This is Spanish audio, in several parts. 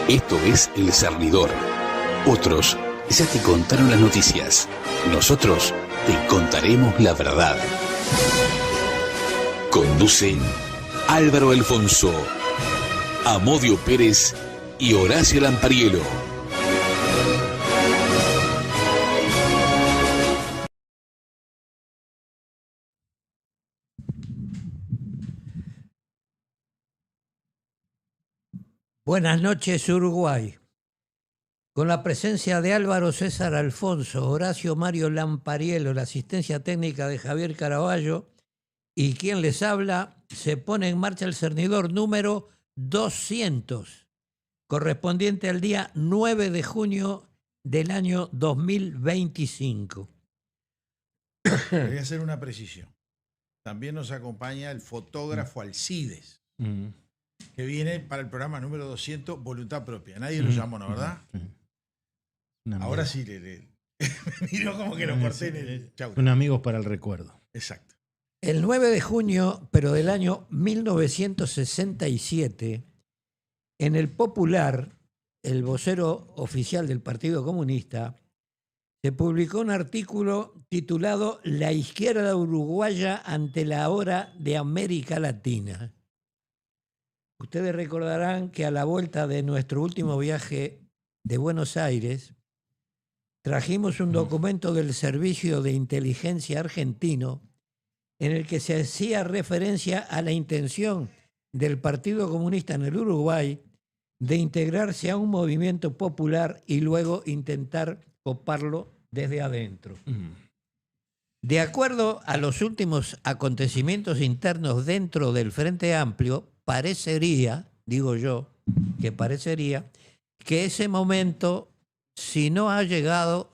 Esto es El Cernidor. Otros ya te contaron las noticias. Nosotros te contaremos la verdad. Conducen Álvaro Alfonso, Amodio Pérez y Horacio Lampariello. Buenas noches, Uruguay. Con la presencia de Álvaro César Alfonso, Horacio Mario Lampariello, la asistencia técnica de Javier Caraballo y quien les habla, se pone en marcha el cernidor número 200, correspondiente al día 9 de junio del año 2025. Voy a hacer una precisión. También nos acompaña el fotógrafo Alcides, que viene para el programa número 200, voluntad propia. Nadie lo llamó, ¿no? ¿Verdad? Ahora sí, me miró como que lo corté en el chau. Son amigos para el recuerdo. Exacto. El 9 de junio, pero del año 1967, en El Popular, el vocero oficial del Partido Comunista, se publicó un artículo titulado La izquierda uruguaya ante la hora de América Latina. Ustedes recordarán que a la vuelta de nuestro último viaje de Buenos Aires, trajimos un documento del Servicio de Inteligencia argentino en el que se hacía referencia a la intención del Partido Comunista en el Uruguay de integrarse a un movimiento popular y luego intentar coparlo desde adentro. De acuerdo a los últimos acontecimientos internos dentro del Frente Amplio, parecería, digo yo, que parecería que ese momento, si no ha llegado,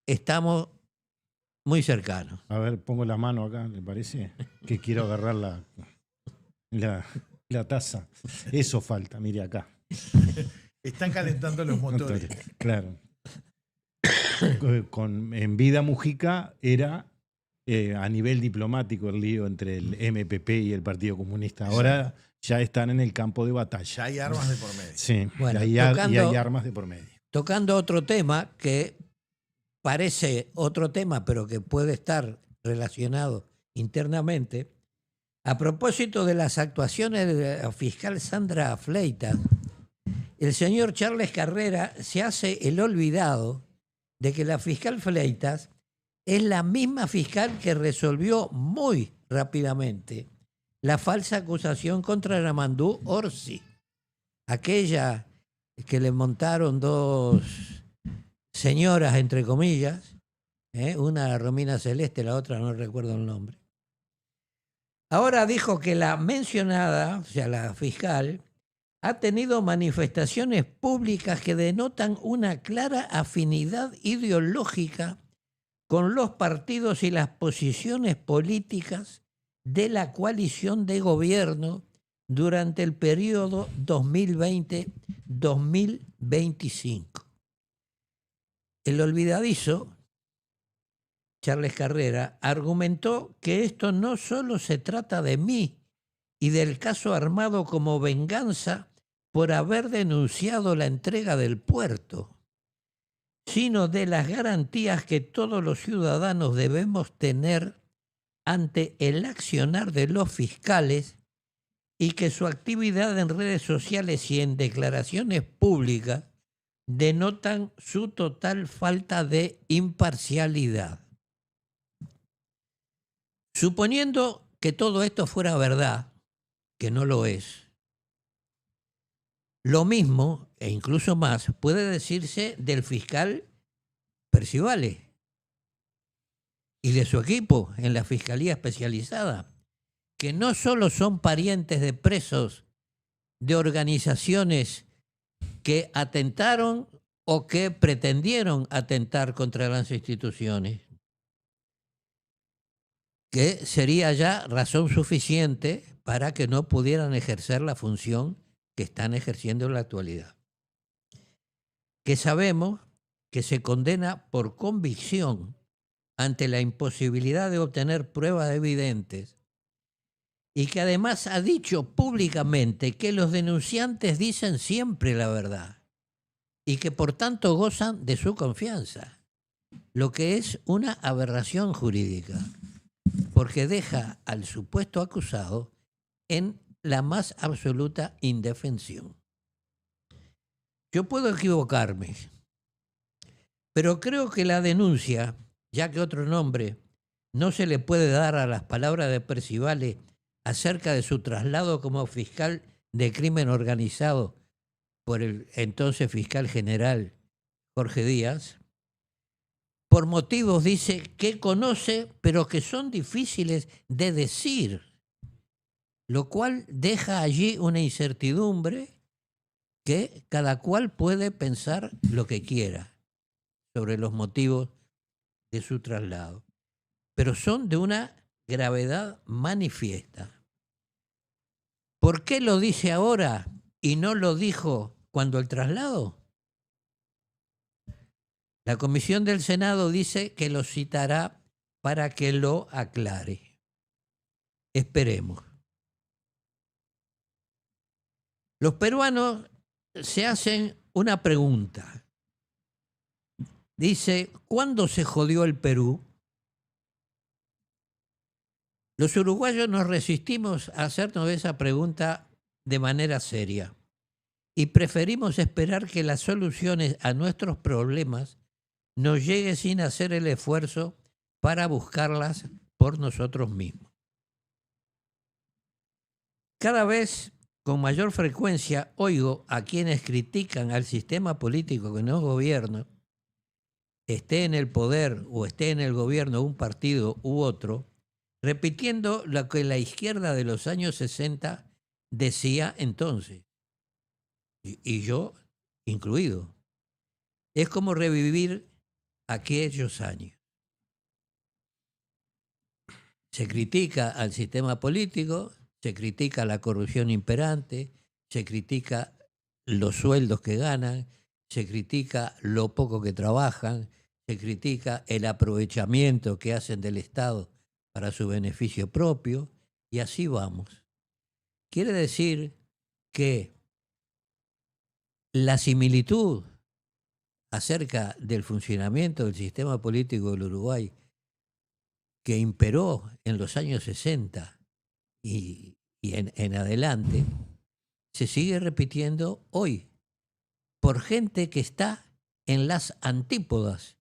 estamos muy cercanos. A ver, pongo la mano acá, ¿le parece? Que quiero agarrar la taza. Eso falta, mire acá. Están calentando los motores. Claro. En vida Mujica era a nivel diplomático el lío entre el MPP y el Partido Comunista. Ahora ya están en el campo de batalla. Ya hay armas de por medio. Sí, bueno, y hay armas de por medio. Tocando otro tema que parece otro tema, pero que puede estar relacionado internamente, a propósito de las actuaciones de la fiscal Sandra Fleitas, el señor Charles Carrera se hace el olvidado de que la fiscal Fleitas es la misma fiscal que resolvió muy rápidamente la falsa acusación contra Yamandú Orsi, aquella que le montaron dos señoras, entre comillas, una Romina Celeste, la otra no recuerdo el nombre. Ahora dijo que la mencionada, o sea, la fiscal, ha tenido manifestaciones públicas que denotan una clara afinidad ideológica con los partidos y las posiciones políticas de la coalición de gobierno durante el periodo 2020-2025. El olvidadizo, Charles Carrera, argumentó que esto no solo se trata de mí y del caso armado como venganza por haber denunciado la entrega del puerto, sino de las garantías que todos los ciudadanos debemos tener ante el accionar de los fiscales y que su actividad en redes sociales y en declaraciones públicas denotan su total falta de imparcialidad. Suponiendo que todo esto fuera verdad, que no lo es, lo mismo, e incluso más, puede decirse del fiscal Percivale y de su equipo en la Fiscalía Especializada, que no solo son parientes de presos de organizaciones que atentaron o que pretendieron atentar contra las instituciones, que sería ya razón suficiente para que no pudieran ejercer la función que están ejerciendo en la actualidad. Que sabemos que se condena por convicción ante la imposibilidad de obtener pruebas evidentes y que además ha dicho públicamente que los denunciantes dicen siempre la verdad y que por tanto gozan de su confianza, lo que es una aberración jurídica, porque deja al supuesto acusado en la más absoluta indefensión. Yo puedo equivocarme, pero creo que la denuncia, ya que otro nombre no se le puede dar a las palabras de Percivale acerca de su traslado como fiscal de crimen organizado por el entonces fiscal general Jorge Díaz, por motivos, dice, que conoce, pero que son difíciles de decir, lo cual deja allí una incertidumbre que cada cual puede pensar lo que quiera sobre los motivos de su traslado, pero son de una gravedad manifiesta. ¿Por qué lo dice ahora y no lo dijo cuando el traslado? La comisión del Senado dice que lo citará para que lo aclare. Esperemos. Los peruanos se hacen una pregunta. Dice, ¿cuándo se jodió el Perú? Los uruguayos nos resistimos a hacernos esa pregunta de manera seria y preferimos esperar que las soluciones a nuestros problemas nos lleguen sin hacer el esfuerzo para buscarlas por nosotros mismos. Cada vez con mayor frecuencia oigo a quienes critican al sistema político que nos gobierna, esté en el poder o esté en el gobierno un partido u otro, repitiendo lo que la izquierda de los años 60 decía entonces, y yo incluido. Es como revivir aquellos años. Se critica al sistema político, se critica la corrupción imperante, se critica los sueldos que ganan, se critica lo poco que trabajan, se critica el aprovechamiento que hacen del Estado para su beneficio propio, y así vamos. Quiere decir que la similitud acerca del funcionamiento del sistema político del Uruguay que imperó en los años 60 y en adelante, se sigue repitiendo hoy por gente que está en las antípodas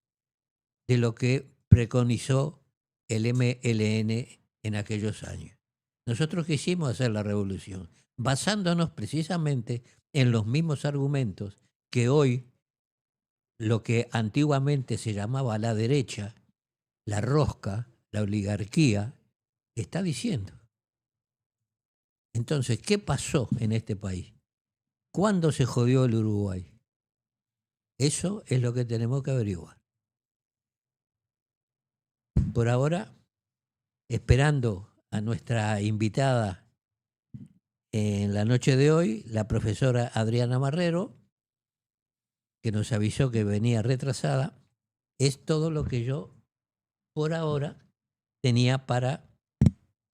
de lo que preconizó el MLN en aquellos años. Nosotros quisimos hacer la revolución basándonos precisamente en los mismos argumentos que hoy lo que antiguamente se llamaba la derecha, la rosca, la oligarquía, está diciendo. Entonces, ¿qué pasó en este país? ¿Cuándo se jodió el Uruguay? Eso es lo que tenemos que averiguar. Por ahora, esperando a nuestra invitada en la noche de hoy, la profesora Adriana Marrero, que nos avisó que venía retrasada, es todo lo que yo por ahora tenía para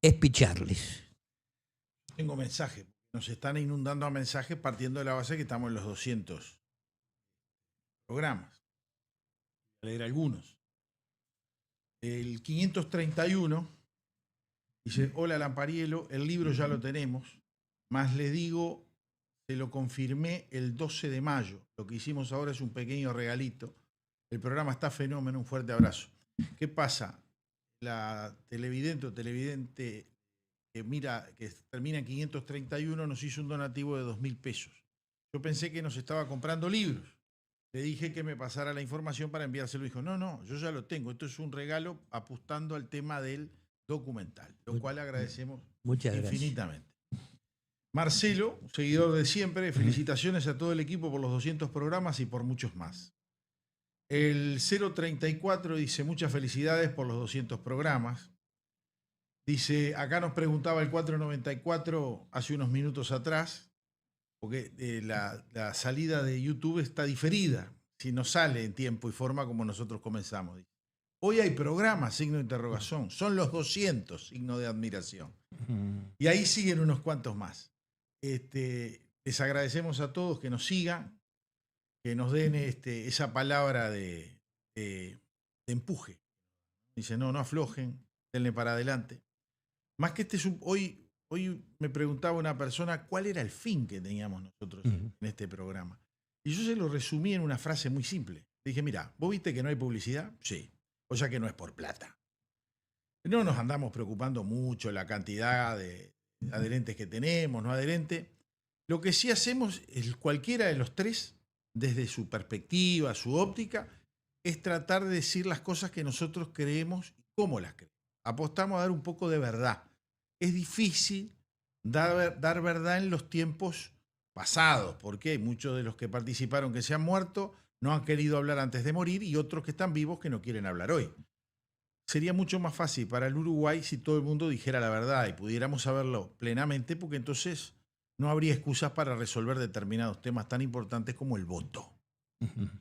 espicharles. Tengo mensajes. Nos están inundando a mensajes partiendo de la base que estamos en los 200 programas. Voy a leer algunos. El 531 dice, hola Lampariello, el libro ya lo tenemos, más le digo, se lo confirmé el 12 de mayo. Lo que hicimos ahora es un pequeño regalito. El programa está fenómeno, un fuerte abrazo. ¿Qué pasa? La televidente o televidente que mira, que termina en 531, nos hizo un donativo de 2.000 pesos. Yo pensé que nos estaba comprando libros. Le dije que me pasara la información para enviárselo. Dijo, no, yo ya lo tengo. Esto es un regalo apostando al tema del documental, lo cual agradecemos infinitamente. Marcelo, seguidor de siempre, felicitaciones a todo el equipo por los 200 programas y por muchos más. El 034 dice, muchas felicidades por los 200 programas. Dice, acá nos preguntaba el 494 hace unos minutos atrás, porque la salida de YouTube está diferida, si no sale en tiempo y forma como nosotros comenzamos. Hoy hay programas, signo de interrogación. Son los 200, signo de admiración. Y ahí siguen unos cuantos más. Les agradecemos a todos que nos sigan, que nos den esa palabra de empuje. Dice, no aflojen, denle para adelante. Más que hoy me preguntaba una persona cuál era el fin que teníamos nosotros en este programa. Y yo se lo resumí en una frase muy simple. Dije, mira, ¿vos viste que no hay publicidad? Sí. O sea que no es por plata. No nos andamos preocupando mucho la cantidad de adherentes que tenemos, no adherentes. Lo que sí hacemos, cualquiera de los tres, desde su perspectiva, su óptica, es tratar de decir las cosas que nosotros creemos y cómo las creemos. Apostamos a dar un poco de verdad. Es difícil dar verdad en los tiempos pasados, porque hay muchos de los que participaron que se han muerto, no han querido hablar antes de morir, y otros que están vivos que no quieren hablar hoy. Sería mucho más fácil para el Uruguay si todo el mundo dijera la verdad y pudiéramos saberlo plenamente, porque entonces no habría excusas para resolver determinados temas tan importantes como el voto,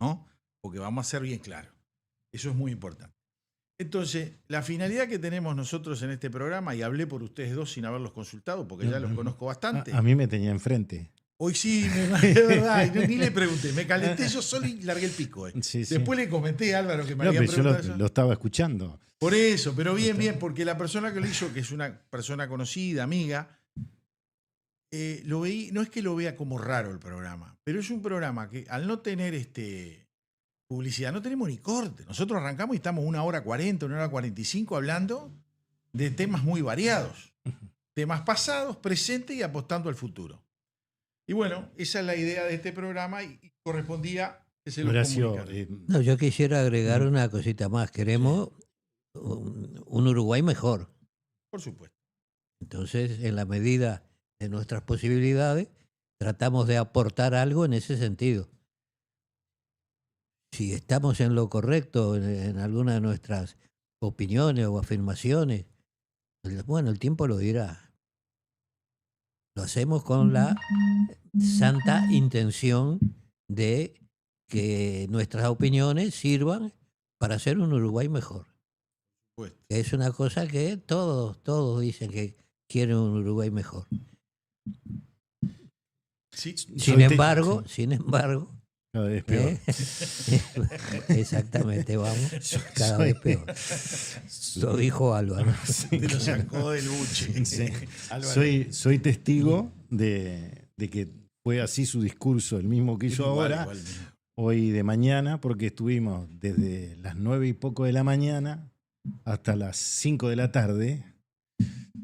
¿no? Porque vamos a ser bien claros. Eso es muy importante. Entonces, la finalidad que tenemos nosotros en este programa, y hablé por ustedes dos sin haberlos consultado, porque ya los conozco bastante. A mí me tenía enfrente. Hoy sí, es verdad, ni le pregunté, me calenté yo solo y largué el pico. Sí. Después le comenté a Álvaro que me había preguntado eso. Yo lo estaba escuchando. Por eso, pero bien, porque la persona que lo hizo, que es una persona conocida, amiga, lo veí, no es que lo vea como raro el programa, pero es un programa que al no tener publicidad, no tenemos ni corte. Nosotros arrancamos y estamos 1h40, 1h45 hablando de temas muy variados. Temas pasados, presentes y apostando al futuro. Y bueno, esa es la idea de este programa y correspondía que se lo comunicara. No, yo quisiera agregar una cosita más. Queremos un Uruguay mejor. Por supuesto. Entonces, en la medida de nuestras posibilidades, tratamos de aportar algo en ese sentido. Si estamos en lo correcto en alguna de nuestras opiniones o afirmaciones, bueno, el tiempo lo dirá. Lo hacemos con la santa intención de que nuestras opiniones sirvan para hacer un Uruguay mejor. Pues. Es una cosa que todos dicen que quieren un Uruguay mejor. Sí. Sin embargo, cada vez peor. Exactamente, vamos. Cada vez peor. Lo dijo Álvaro. Te lo sacó del buche. Sí. Soy testigo de que fue así su discurso, el mismo que hizo ahora, hoy de mañana, porque estuvimos desde las 9 y poco de la mañana hasta las 5 de la tarde,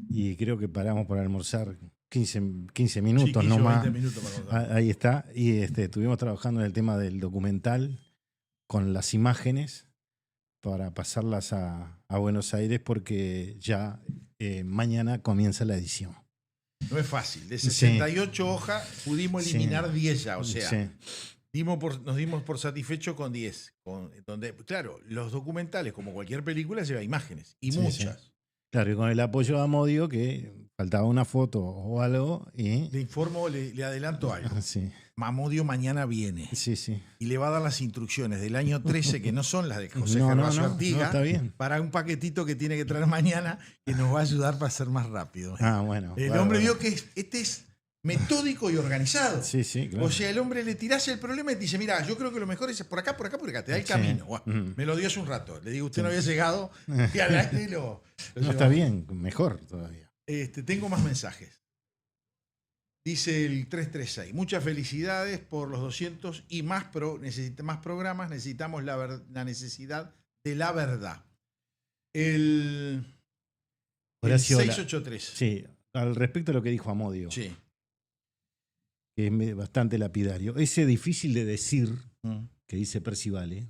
y creo que paramos para almorzar 15 minutos, sí, no más. 20 minutos para Ahí está. Y estuvimos trabajando en el tema del documental con las imágenes para pasarlas a Buenos Aires, porque ya mañana comienza la edición. No es fácil. De 68 hojas pudimos eliminar 10 ya. O sea, nos dimos por satisfechos con 10. Donde, claro, los documentales, como cualquier película, lleva imágenes. Y muchas. Sí. Claro, y con el apoyo de Amodio, que faltaba una foto o algo. Y... Le informo, le adelanto algo. Sí. Amodio mañana viene. Sí. Y le va a dar las instrucciones del año 13, que no son las de José Gervasio Artiga, está bien. para un paquetito que tiene que traer mañana, que nos va a ayudar para ser más rápido. Bueno. El hombre vio que este es metódico y organizado. Sí, claro. O sea, el hombre le tirás el problema y te dice, mira, yo creo que lo mejor es por acá, te da el camino. Bueno, me lo dio hace un rato. Le digo, usted no había llegado y al aire lo no, está bien, mejor todavía. Tengo más mensajes. Dice el 336, muchas felicidades por los 200 y más programas, necesitamos la necesidad de la verdad. El 683. Sí, al respecto a lo que dijo Amodio. Sí. Que es bastante lapidario. Ese difícil de decir, que dice Percivale.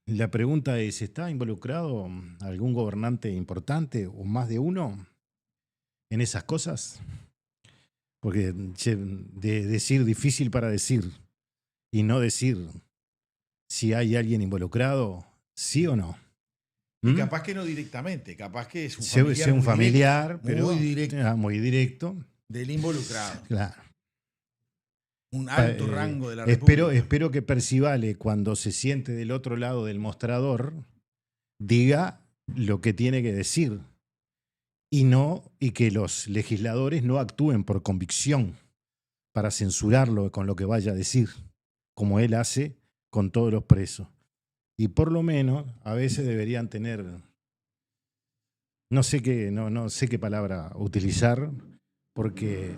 La pregunta es, ¿está involucrado algún gobernante importante o más de uno en esas cosas? Porque de decir difícil para decir y no decir si hay alguien involucrado, sí o no. Y capaz que no directamente, capaz que es un familiar, directo, pero muy directo. Del involucrado. Claro. un alto rango de la República. Espero que Percivale, cuando se siente del otro lado del mostrador, diga lo que tiene que decir y que los legisladores no actúen por convicción para censurarlo con lo que vaya a decir, como él hace con todos los presos. Y por lo menos a veces deberían tener, no sé qué palabra utilizar, porque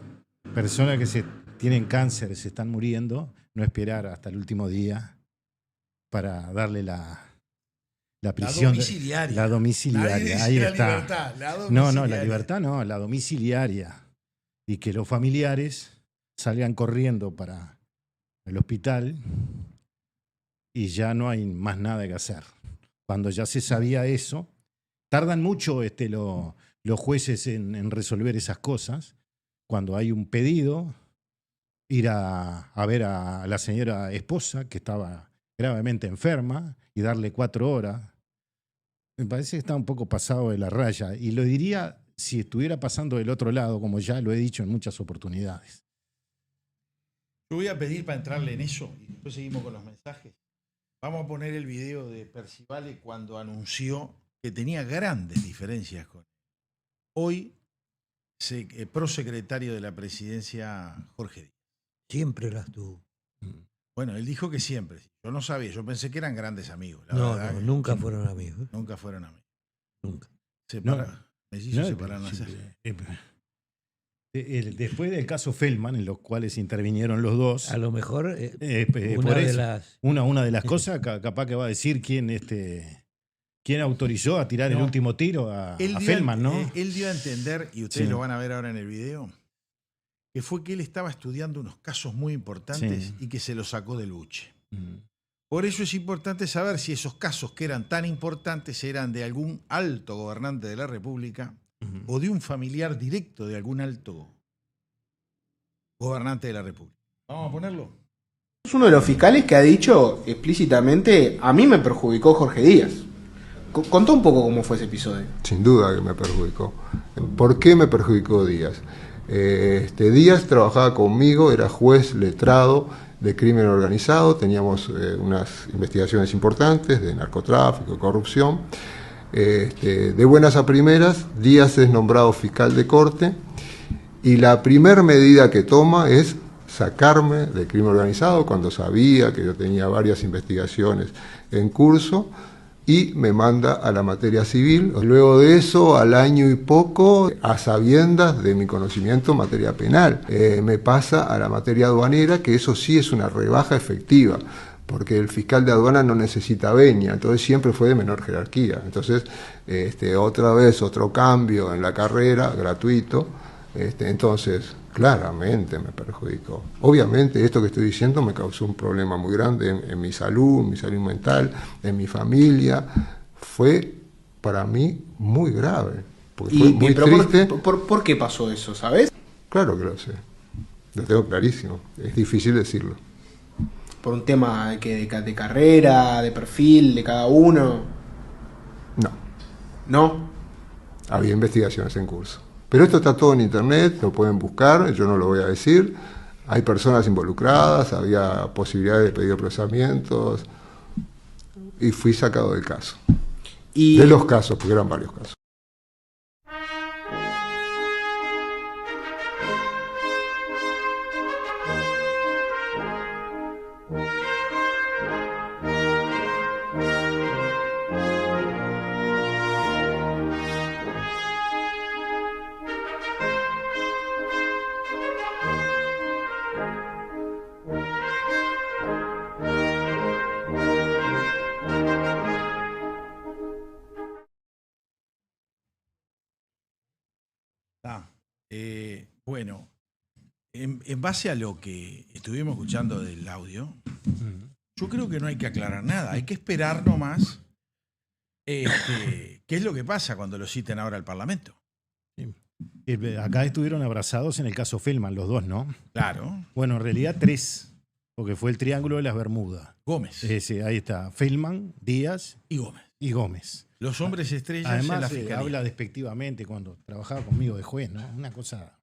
personas que tienen cáncer, se están muriendo, no esperar hasta el último día para darle la prisión. La domiciliaria. Ahí está. Libertad, La libertad no, la domiciliaria. Y que los familiares salgan corriendo para el hospital y ya no hay más nada que hacer. Cuando ya se sabía eso, tardan mucho los jueces en resolver esas cosas. Cuando hay un pedido, ir a ver a la señora esposa que estaba gravemente enferma y darle 4 horas. Me parece que está un poco pasado de la raya. Y lo diría si estuviera pasando del otro lado, como ya lo he dicho en muchas oportunidades. Yo voy a pedir para entrarle en eso y después seguimos con los mensajes. Vamos a poner el video de Percivale cuando anunció que tenía grandes diferencias con él. Hoy, prosecretario de la presidencia, Jorge Díaz. Siempre las tuvo. Bueno, él dijo que siempre. Yo no sabía, yo pensé que eran grandes amigos. No, nunca fueron amigos. Nunca fueron amigos. Nunca. Separaron así. Después del caso Feldman, en los cuales intervinieron los dos, a lo mejor una de las cosas capaz que va a decir quién autorizó a tirar el último tiro a Feldman, ¿no? Él dio a entender, y ustedes lo van a ver ahora en el video, que fue que él estaba estudiando unos casos muy importantes y que se los sacó del buche. Por eso es importante saber si esos casos que eran tan importantes eran de algún alto gobernante de la República o de un familiar directo de algún alto gobernante de la República. Vamos a ponerlo. Es uno de los fiscales que ha dicho explícitamente: a mí me perjudicó Jorge Díaz. Contó un poco cómo fue ese episodio. Sin duda que me perjudicó. ¿Por qué me perjudicó Díaz? Díaz trabajaba conmigo, era juez letrado de crimen organizado, teníamos unas investigaciones importantes de narcotráfico, corrupción. De buenas a primeras, Díaz es nombrado fiscal de corte y la primera medida que toma es sacarme del crimen organizado cuando sabía que yo tenía varias investigaciones en curso y me manda a la materia civil. Luego de eso, al año y poco, a sabiendas de mi conocimiento en materia penal, me pasa a la materia aduanera, que eso sí es una rebaja efectiva, porque el fiscal de aduana no necesita venia, entonces siempre fue de menor jerarquía. Entonces, otra vez, otro cambio en la carrera, gratuito, entonces claramente me perjudicó. Obviamente esto que estoy diciendo me causó un problema muy grande en mi salud mental, en mi familia. Fue para mí muy grave, porque fue muy triste. ¿Por qué pasó eso, sabes? Claro que lo sé, lo tengo clarísimo, es difícil decirlo. ¿Por un tema de carrera, de perfil, de cada uno? ¿No? Había investigaciones en curso. Pero esto está todo en internet, lo pueden buscar, yo no lo voy a decir. Hay personas involucradas, había posibilidades de pedir procesamientos y fui sacado del caso. De los casos, porque eran varios casos. Bueno, en base a lo que estuvimos escuchando del audio, yo creo que no hay que aclarar nada, hay que esperar nomás qué es lo que pasa cuando lo citen ahora al Parlamento. Sí. Acá estuvieron abrazados en el caso Feldman, los dos, ¿no? Claro. Bueno, en realidad 3, porque fue el Triángulo de las Bermudas. Gómez. Ahí está, Feldman, Díaz y Gómez. Los hombres estrellas. Además, en la fiscalía. habla despectivamente cuando trabajaba conmigo de juez, ¿no? Una cosa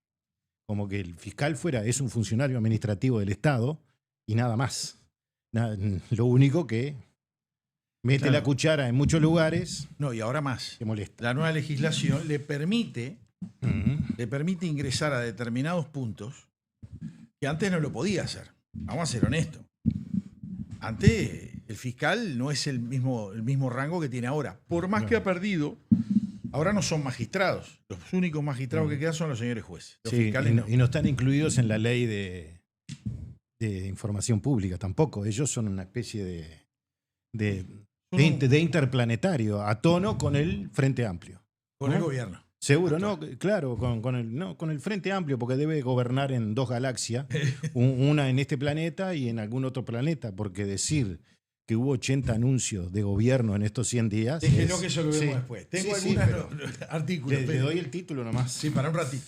como que el fiscal es un funcionario administrativo del Estado y nada más. Lo único que mete la cuchara en muchos lugares. No, y ahora más. Que molesta. La nueva legislación le permite ingresar a determinados puntos que antes no lo podía hacer. Vamos a ser honestos. Antes el fiscal no es el mismo rango que tiene ahora. Por más que ha perdido, ahora no son magistrados. Los únicos magistrados que quedan son los señores jueces. Los fiscales no. Y no están incluidos en la ley de información pública tampoco. Ellos son una especie de interplanetario, a tono con el Frente Amplio. Con el gobierno. Seguro, no, claro, con el Frente Amplio, porque debe gobernar en 2 galaxias, una en este planeta y en algún otro planeta, porque decir que hubo 80 anuncios de gobierno en estos 100 días... Déjenlo que eso lo vemos después. Tengo algunos artículos. Le doy el título nomás. Sí, para un ratito.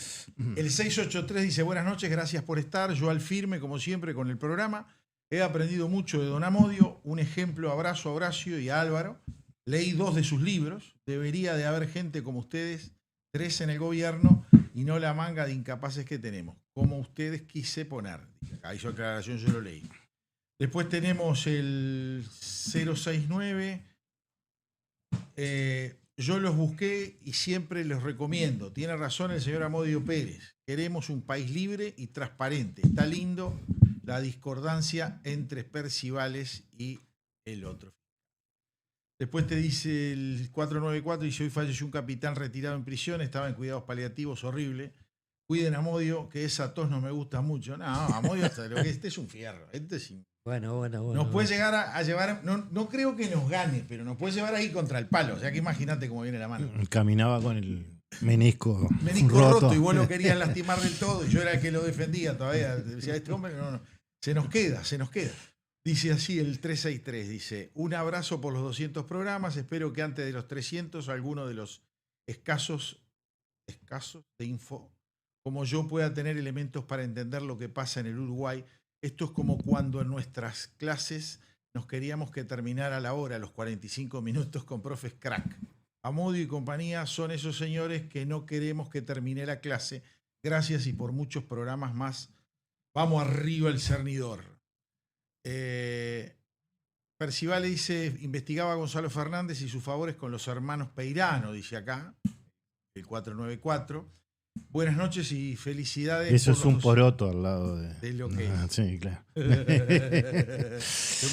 El 683 dice, buenas noches, gracias por estar. Yo al firme, como siempre, con el programa. He aprendido mucho de don Amodio. Un ejemplo, abrazo a Horacio y a Álvaro. Leí 2 de sus libros. Debería de haber gente como ustedes, 3 en el gobierno y no la manga de incapaces que tenemos. Como ustedes quise poner. Acá hizo aclaración, yo lo leí. Después tenemos el 069. Yo los busqué y siempre los recomiendo. Tiene razón el señor Amodio Pérez. Queremos un país libre y transparente. Está lindo la discordancia entre Percivales y el otro. Después te dice el 494, dice, hoy falleció un capitán retirado en prisión, estaba en cuidados paliativos, horrible. Cuiden a Amodio, que esa tos no me gusta mucho. No, Amodio, este es un fierro. Este es Bueno. Nos puede llegar a llevar, no creo que nos gane, pero nos puede llevar ahí contra el palo. O sea que imagínate cómo viene la mano. Caminaba con el menisco roto y vos lo querías lastimar del todo y yo era el que lo defendía todavía. Decía, este hombre no. Se nos queda. Dice así el 363, dice, un abrazo por los 200 programas, espero que antes de los 300 alguno de los escasos de info como yo pueda tener elementos para entender lo que pasa en el Uruguay. Esto es como cuando en nuestras clases nos queríamos que terminara la hora, los 45 minutos con profes crack. Amodio y compañía son esos señores que no queremos que termine la clase. Gracias y por muchos programas más. Vamos arriba el cernidor. Percival dice, investigaba a Gonzalo Fernández y sus favores con los hermanos Peirano, dice acá, el 494. Buenas noches y felicidades. Eso es un poroto al lado de lo que es. Sí, claro. Qué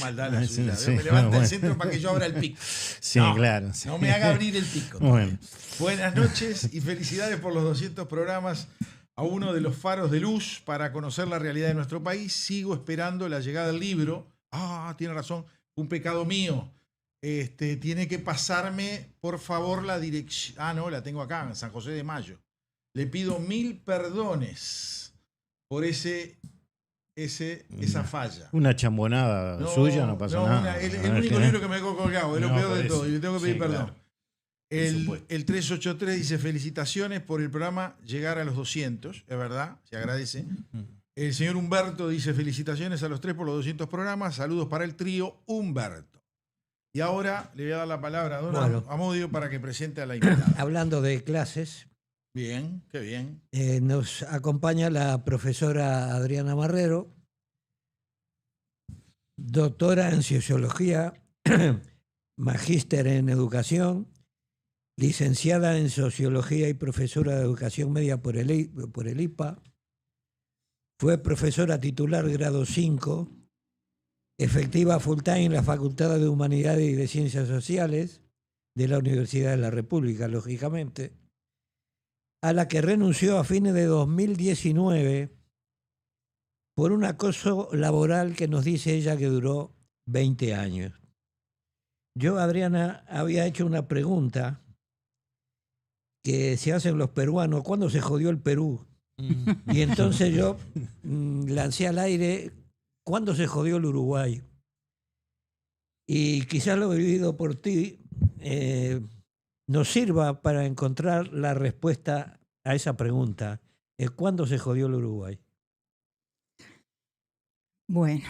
maldad la suya. Sí, me levanta el centro para que yo abra el pico. Sí, no, claro. Sí. No me haga abrir el pico. Bueno. Buenas noches y felicidades por los 200 programas a uno de los faros de luz para conocer la realidad de nuestro país. Sigo esperando la llegada del libro. Tiene razón, un pecado mío. Tiene que pasarme, por favor, la dirección. No, la tengo acá, en San José de Mayo. Le pido 1000 perdones por esa falla. Una chambonada suya, no pasa nada. El único libro que me dejó colgado, es lo peor de todo, y le tengo que pedir perdón. Claro. El 383 dice, felicitaciones por el programa, llegar a los 200, es verdad, se agradece. El señor Humberto dice, felicitaciones a los 3 por los 200 programas, saludos para el trío Humberto. Y ahora le voy a dar la palabra a don Amodio para que presente a la invitada. Hablando de clases. Bien, qué bien. Nos acompaña la profesora Adriana Marrero, doctora en Sociología, magíster en Educación, licenciada en Sociología y profesora de Educación Media por el IPA. Fue profesora titular grado 5, efectiva full time en la Facultad de Humanidades y de Ciencias Sociales de la Universidad de la República, lógicamente, a la que renunció a fines de 2019 por un acoso laboral que nos dice ella que duró 20 años. Yo, Adriana, había hecho una pregunta que se hacen los peruanos, ¿cuándo se jodió el Perú? Y entonces yo lancé al aire, ¿cuándo se jodió el Uruguay? Y quizás lo vivido por ti nos sirva para encontrar la respuesta a esa pregunta. ¿Cuándo se jodió el Uruguay? Bueno,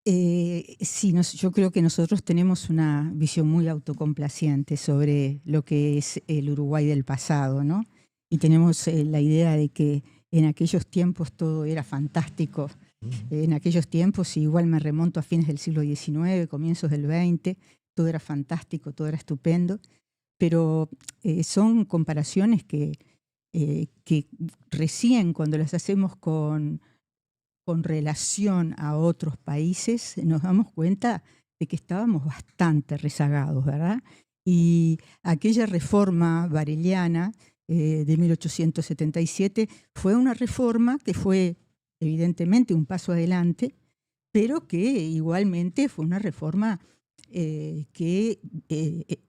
yo creo que nosotros tenemos una visión muy autocomplaciente sobre lo que es el Uruguay del pasado, ¿no? Y tenemos la idea de que en aquellos tiempos todo era fantástico. En aquellos tiempos, igual me remonto a fines del siglo XIX, comienzos del XX, todo era fantástico, todo era estupendo, pero son comparaciones que recién cuando las hacemos con relación a otros países nos damos cuenta de que estábamos bastante rezagados, ¿verdad? Y aquella reforma vareliana de 1877 fue una reforma que fue evidentemente un paso adelante, pero que igualmente fue una reforma que,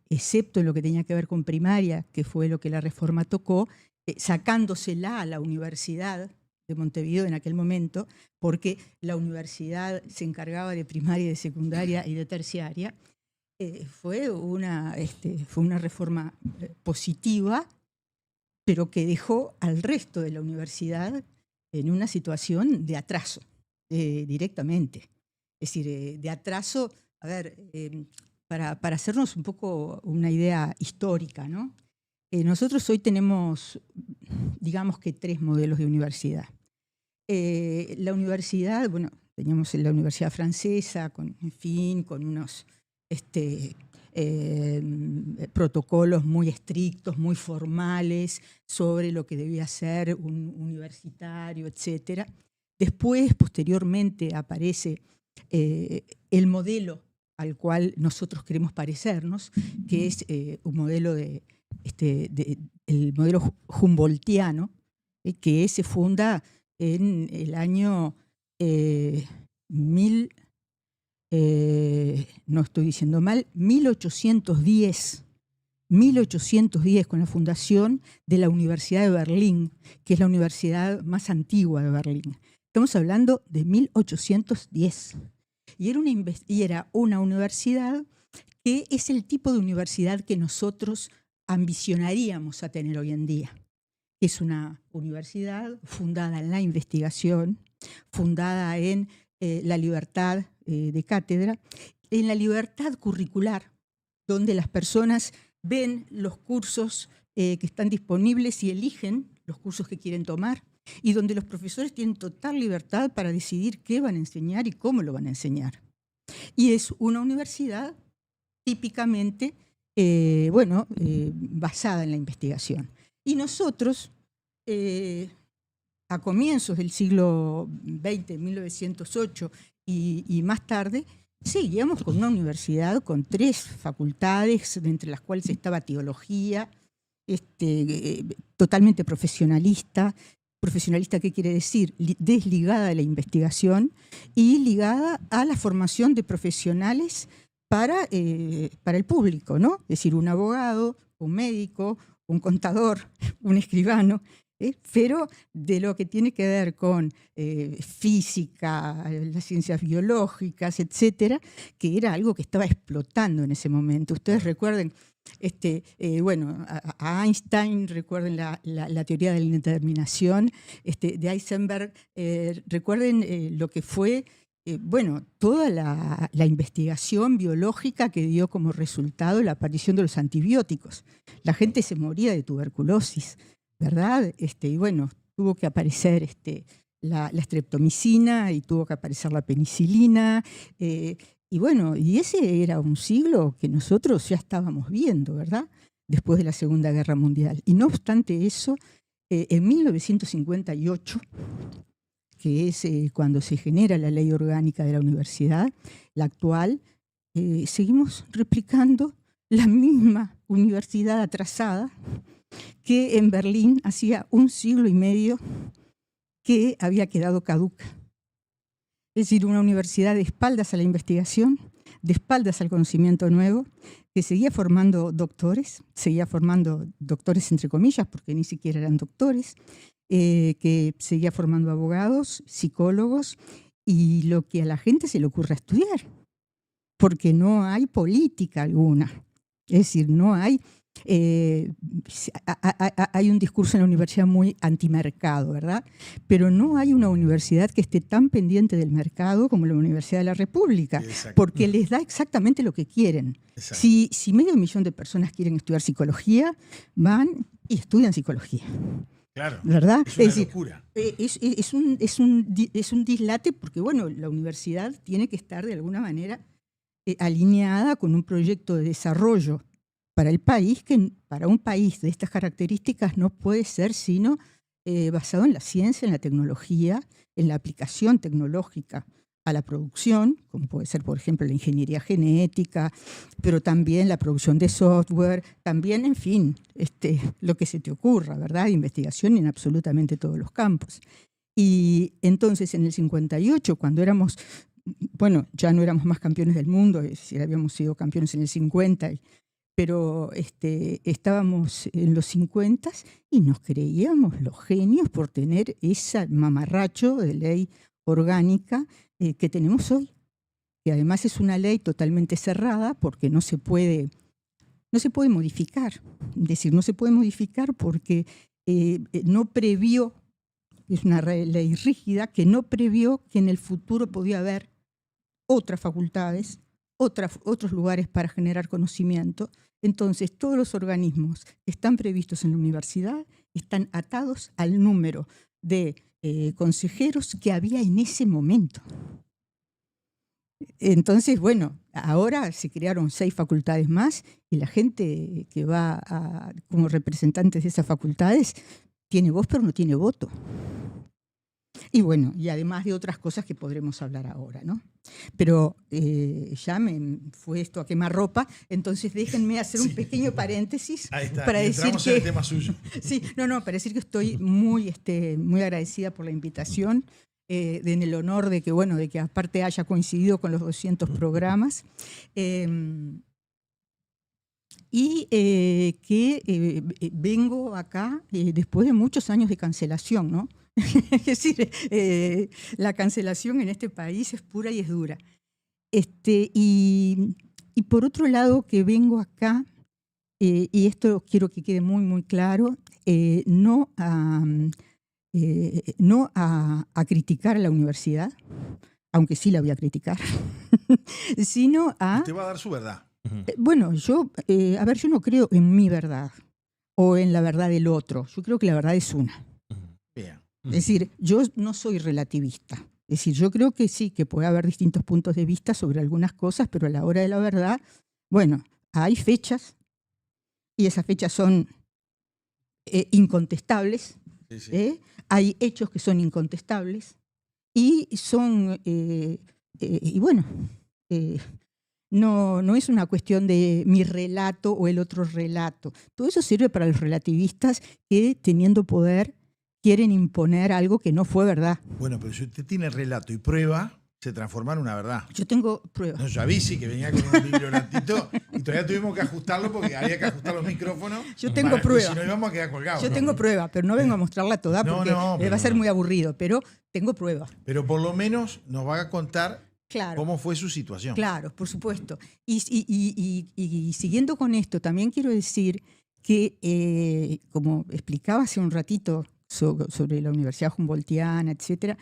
excepto en lo que tenía que ver con primaria, que fue lo que la reforma tocó, sacándosela a la Universidad de Montevideo en aquel momento, porque la universidad se encargaba de primaria, de secundaria y de terciaria, fue una reforma positiva, pero que dejó al resto de la universidad en una situación de atraso, directamente. Es decir, de atraso, a ver, para hacernos un poco una idea histórica, ¿no? Nosotros hoy tenemos, digamos que 3 modelos de universidad. La universidad, bueno, teníamos la Universidad Francesa, con unos protocolos muy estrictos, muy formales sobre lo que debía ser un universitario, etc. Después, posteriormente, aparece el modelo al cual nosotros queremos parecernos, que es un modelo el modelo humboldtiano, que se funda en el año no estoy diciendo mal, 1810, con la fundación de la Universidad de Berlín, que es la universidad más antigua de Berlín. Estamos hablando de 1810. Y era una universidad que es el tipo de universidad que nosotros ambicionaríamos a tener hoy en día. Es una universidad fundada en la investigación, fundada en la libertad de cátedra, en la libertad curricular, donde las personas ven los cursos que están disponibles y eligen los cursos que quieren tomar, y donde los profesores tienen total libertad para decidir qué van a enseñar y cómo lo van a enseñar. Y es una universidad típicamente basada en la investigación. Y nosotros, a comienzos del siglo XX, 1908 y más tarde, seguíamos con una universidad con 3 facultades, entre las cuales estaba teología, totalmente profesionalista. ¿Profesionalista qué quiere decir? Desligada de la investigación y ligada a la formación de profesionales para el público, ¿no? Es decir, un abogado, un médico, un contador, un escribano, pero de lo que tiene que ver con física, las ciencias biológicas, etcétera, que era algo que estaba explotando en ese momento. Ustedes recuerden, a Einstein, recuerden la teoría de la indeterminación de Heisenberg, recuerden lo que fue toda la investigación biológica que dio como resultado la aparición de los antibióticos. La gente se moría de tuberculosis, ¿verdad? Tuvo que aparecer la streptomicina y tuvo que aparecer la penicilina. Y ese era un siglo que nosotros ya estábamos viendo, ¿verdad? Después de la Segunda Guerra Mundial. Y no obstante eso, en 1958, que es cuando se genera la ley orgánica de la universidad, la actual, seguimos replicando la misma universidad atrasada que en Berlín hacía 1 siglo y medio que había quedado caduca. Es decir, una universidad de espaldas a la investigación, de espaldas al conocimiento nuevo, que seguía formando doctores entre comillas, porque ni siquiera eran doctores, que seguía formando abogados, psicólogos y lo que a la gente se le ocurra estudiar, porque no hay política alguna. Es decir, no hay... hay un discurso en la universidad muy antimercado, ¿verdad? Pero no hay una universidad que esté tan pendiente del mercado como la Universidad de la República, porque les da exactamente lo que quieren. Si 500.000 de personas quieren estudiar psicología, van y estudian psicología. Claro. ¿Verdad? Es una decir, locura. Es un dislate porque, bueno, la universidad tiene que estar de alguna manera alineada con un proyecto de desarrollo para el país, que para un país de estas características no puede ser sino basado en la ciencia, en la tecnología, en la aplicación tecnológica a la producción, como puede ser, por ejemplo, la ingeniería genética, pero también la producción de software, también, en fin, lo que se te ocurra, ¿verdad? Investigación en absolutamente todos los campos. Y entonces, en el 58, cuando éramos, bueno, ya no éramos más campeones del mundo, es decir, habíamos sido campeones en el 50, pero estábamos en los 50 y nos creíamos los genios por tener esa mamarracho de ley orgánica que tenemos hoy, que además es una ley totalmente cerrada porque no se puede modificar. Es decir, no se puede modificar porque no previó, es una ley rígida que no previó que en el futuro podía haber otras facultades, otros lugares para generar conocimiento. Entonces, todos los organismos que están previstos en la universidad están atados al número de consejeros que había en ese momento. Entonces, bueno, ahora se crearon 6 facultades más y la gente que va como representantes de esas facultades tiene voz pero no tiene voto. Y bueno, y además de otras cosas que podremos hablar ahora, ¿no? Pero ya me fue esto a quemarropa, entonces déjenme hacer un pequeño paréntesis. Ahí está, para decir entramos en el tema suyo. Sí, para decir que estoy muy agradecida por la invitación, en el honor de que, bueno, de que aparte haya coincidido con los 200 programas. Y que vengo acá después de muchos años de cancelación, ¿no? Es decir, la cancelación en este país es pura y es dura. Y por otro lado, que vengo acá, y esto quiero que quede muy, muy claro, no a criticar a la universidad, aunque sí la voy a criticar, sino a... Usted va a dar su verdad. Bueno, yo no creo en mi verdad o en la verdad del otro. Yo creo que la verdad es una. Bien. Es decir, yo no soy relativista. Es decir, yo creo que sí, que puede haber distintos puntos de vista sobre algunas cosas, pero a la hora de la verdad, bueno, hay fechas y esas fechas son incontestables. Sí, sí. Hay hechos que son incontestables y son, y bueno, no es una cuestión de mi relato o el otro relato. Todo eso sirve para los relativistas que, teniendo poder, quieren imponer algo que no fue verdad. Bueno, pero si usted tiene relato y prueba, se transforma en una verdad. Yo tengo pruebas. No, yo avisé que venía con un biblioratito y todavía tuvimos que ajustarlo porque había que ajustar los micrófonos. Yo tengo pruebas. Si no íbamos a quedar colgados. Yo tengo pruebas, pero no vengo a mostrarla toda porque va a ser muy aburrido, pero tengo pruebas. Pero por lo menos nos va a contar claro, cómo fue su situación. Claro, por supuesto. Y siguiendo con esto, también quiero decir que, como explicaba hace un ratito sobre la Universidad Humboldtiana, etcétera,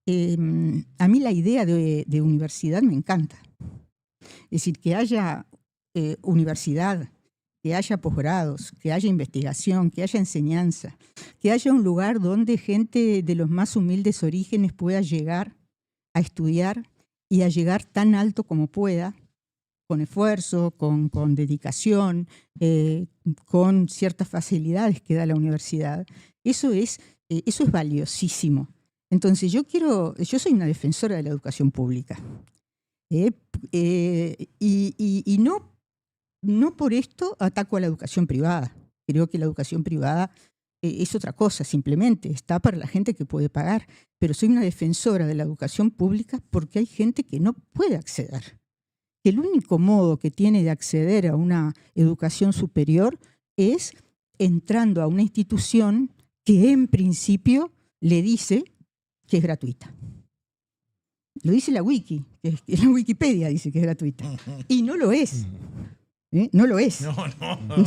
a mí la idea de universidad me encanta. Es decir, que haya universidad, que haya posgrados, que haya investigación, que haya enseñanza, que haya un lugar donde gente de los más humildes orígenes pueda llegar a estudiar y a llegar tan alto como pueda, con esfuerzo, con dedicación, con ciertas facilidades que da la universidad. Eso es valiosísimo. Entonces yo soy una defensora de la educación pública. Y no por esto ataco a la educación privada. Creo que la educación privada es otra cosa, simplemente está para la gente que puede pagar. Pero soy una defensora de la educación pública porque hay gente que no puede acceder. Que el único modo que tiene de acceder a una educación superior es entrando a una institución que en principio le dice que es gratuita. Lo dice la Wiki, que la Wikipedia dice que es gratuita. Y no lo es. No lo es.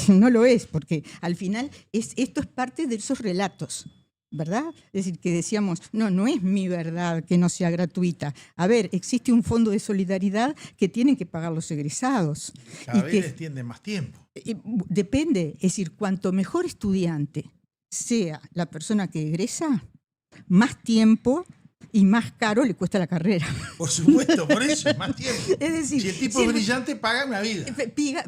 No lo es, porque al final esto es parte de esos relatos, ¿verdad? Es decir, que decíamos, no es mi verdad que no sea gratuita. A ver, existe un fondo de solidaridad que tienen que pagar los egresados. Cada vez les tienden más tiempo. Depende, es decir, cuanto mejor estudiante sea la persona que egresa, más tiempo y más caro le cuesta la carrera. Por supuesto, por eso es más tiempo. Es decir, si el tipo es brillante, paga una vida.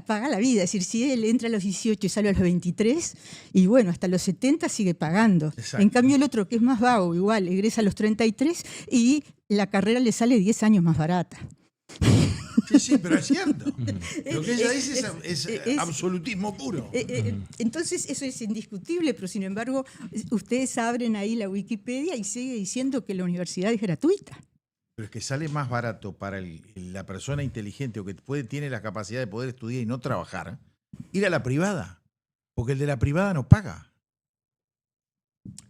Paga la vida. Es decir, si él entra a los 18 y sale a los 23, y bueno, hasta los 70 sigue pagando. Exacto. En cambio, el otro, que es más vago, igual, egresa a los 33 y la carrera le sale 10 años más barata. Sí, pero es cierto. Lo que ella dice es absolutismo puro. Entonces, eso es indiscutible, pero sin embargo, ustedes abren ahí la Wikipedia y sigue diciendo que la universidad es gratuita. Pero es que sale más barato para la persona inteligente o que tiene la capacidad de poder estudiar y no trabajar, ir a la privada. Porque el de la privada no paga.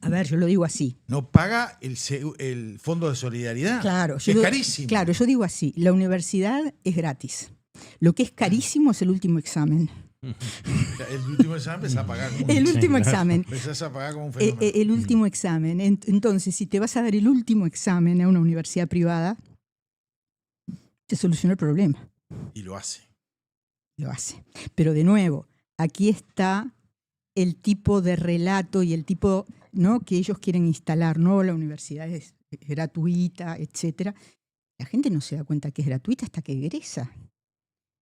A ver, yo lo digo así. No paga el fondo de solidaridad. Claro, es carísimo. Claro, yo digo así. La universidad es gratis. Lo que es carísimo es el último examen. El último examen empezás a pagar como El último examen. Empezás a pagar como un fenómeno. El último examen. Entonces, si te vas a dar el último examen a una universidad privada, te soluciona el problema. Y lo hace. Lo hace. Pero de nuevo, aquí está el tipo de relato y el tipo, ¿no?, que ellos quieren instalar, ¿no? La universidad es gratuita, etcétera. La gente no se da cuenta que es gratuita hasta que egresa.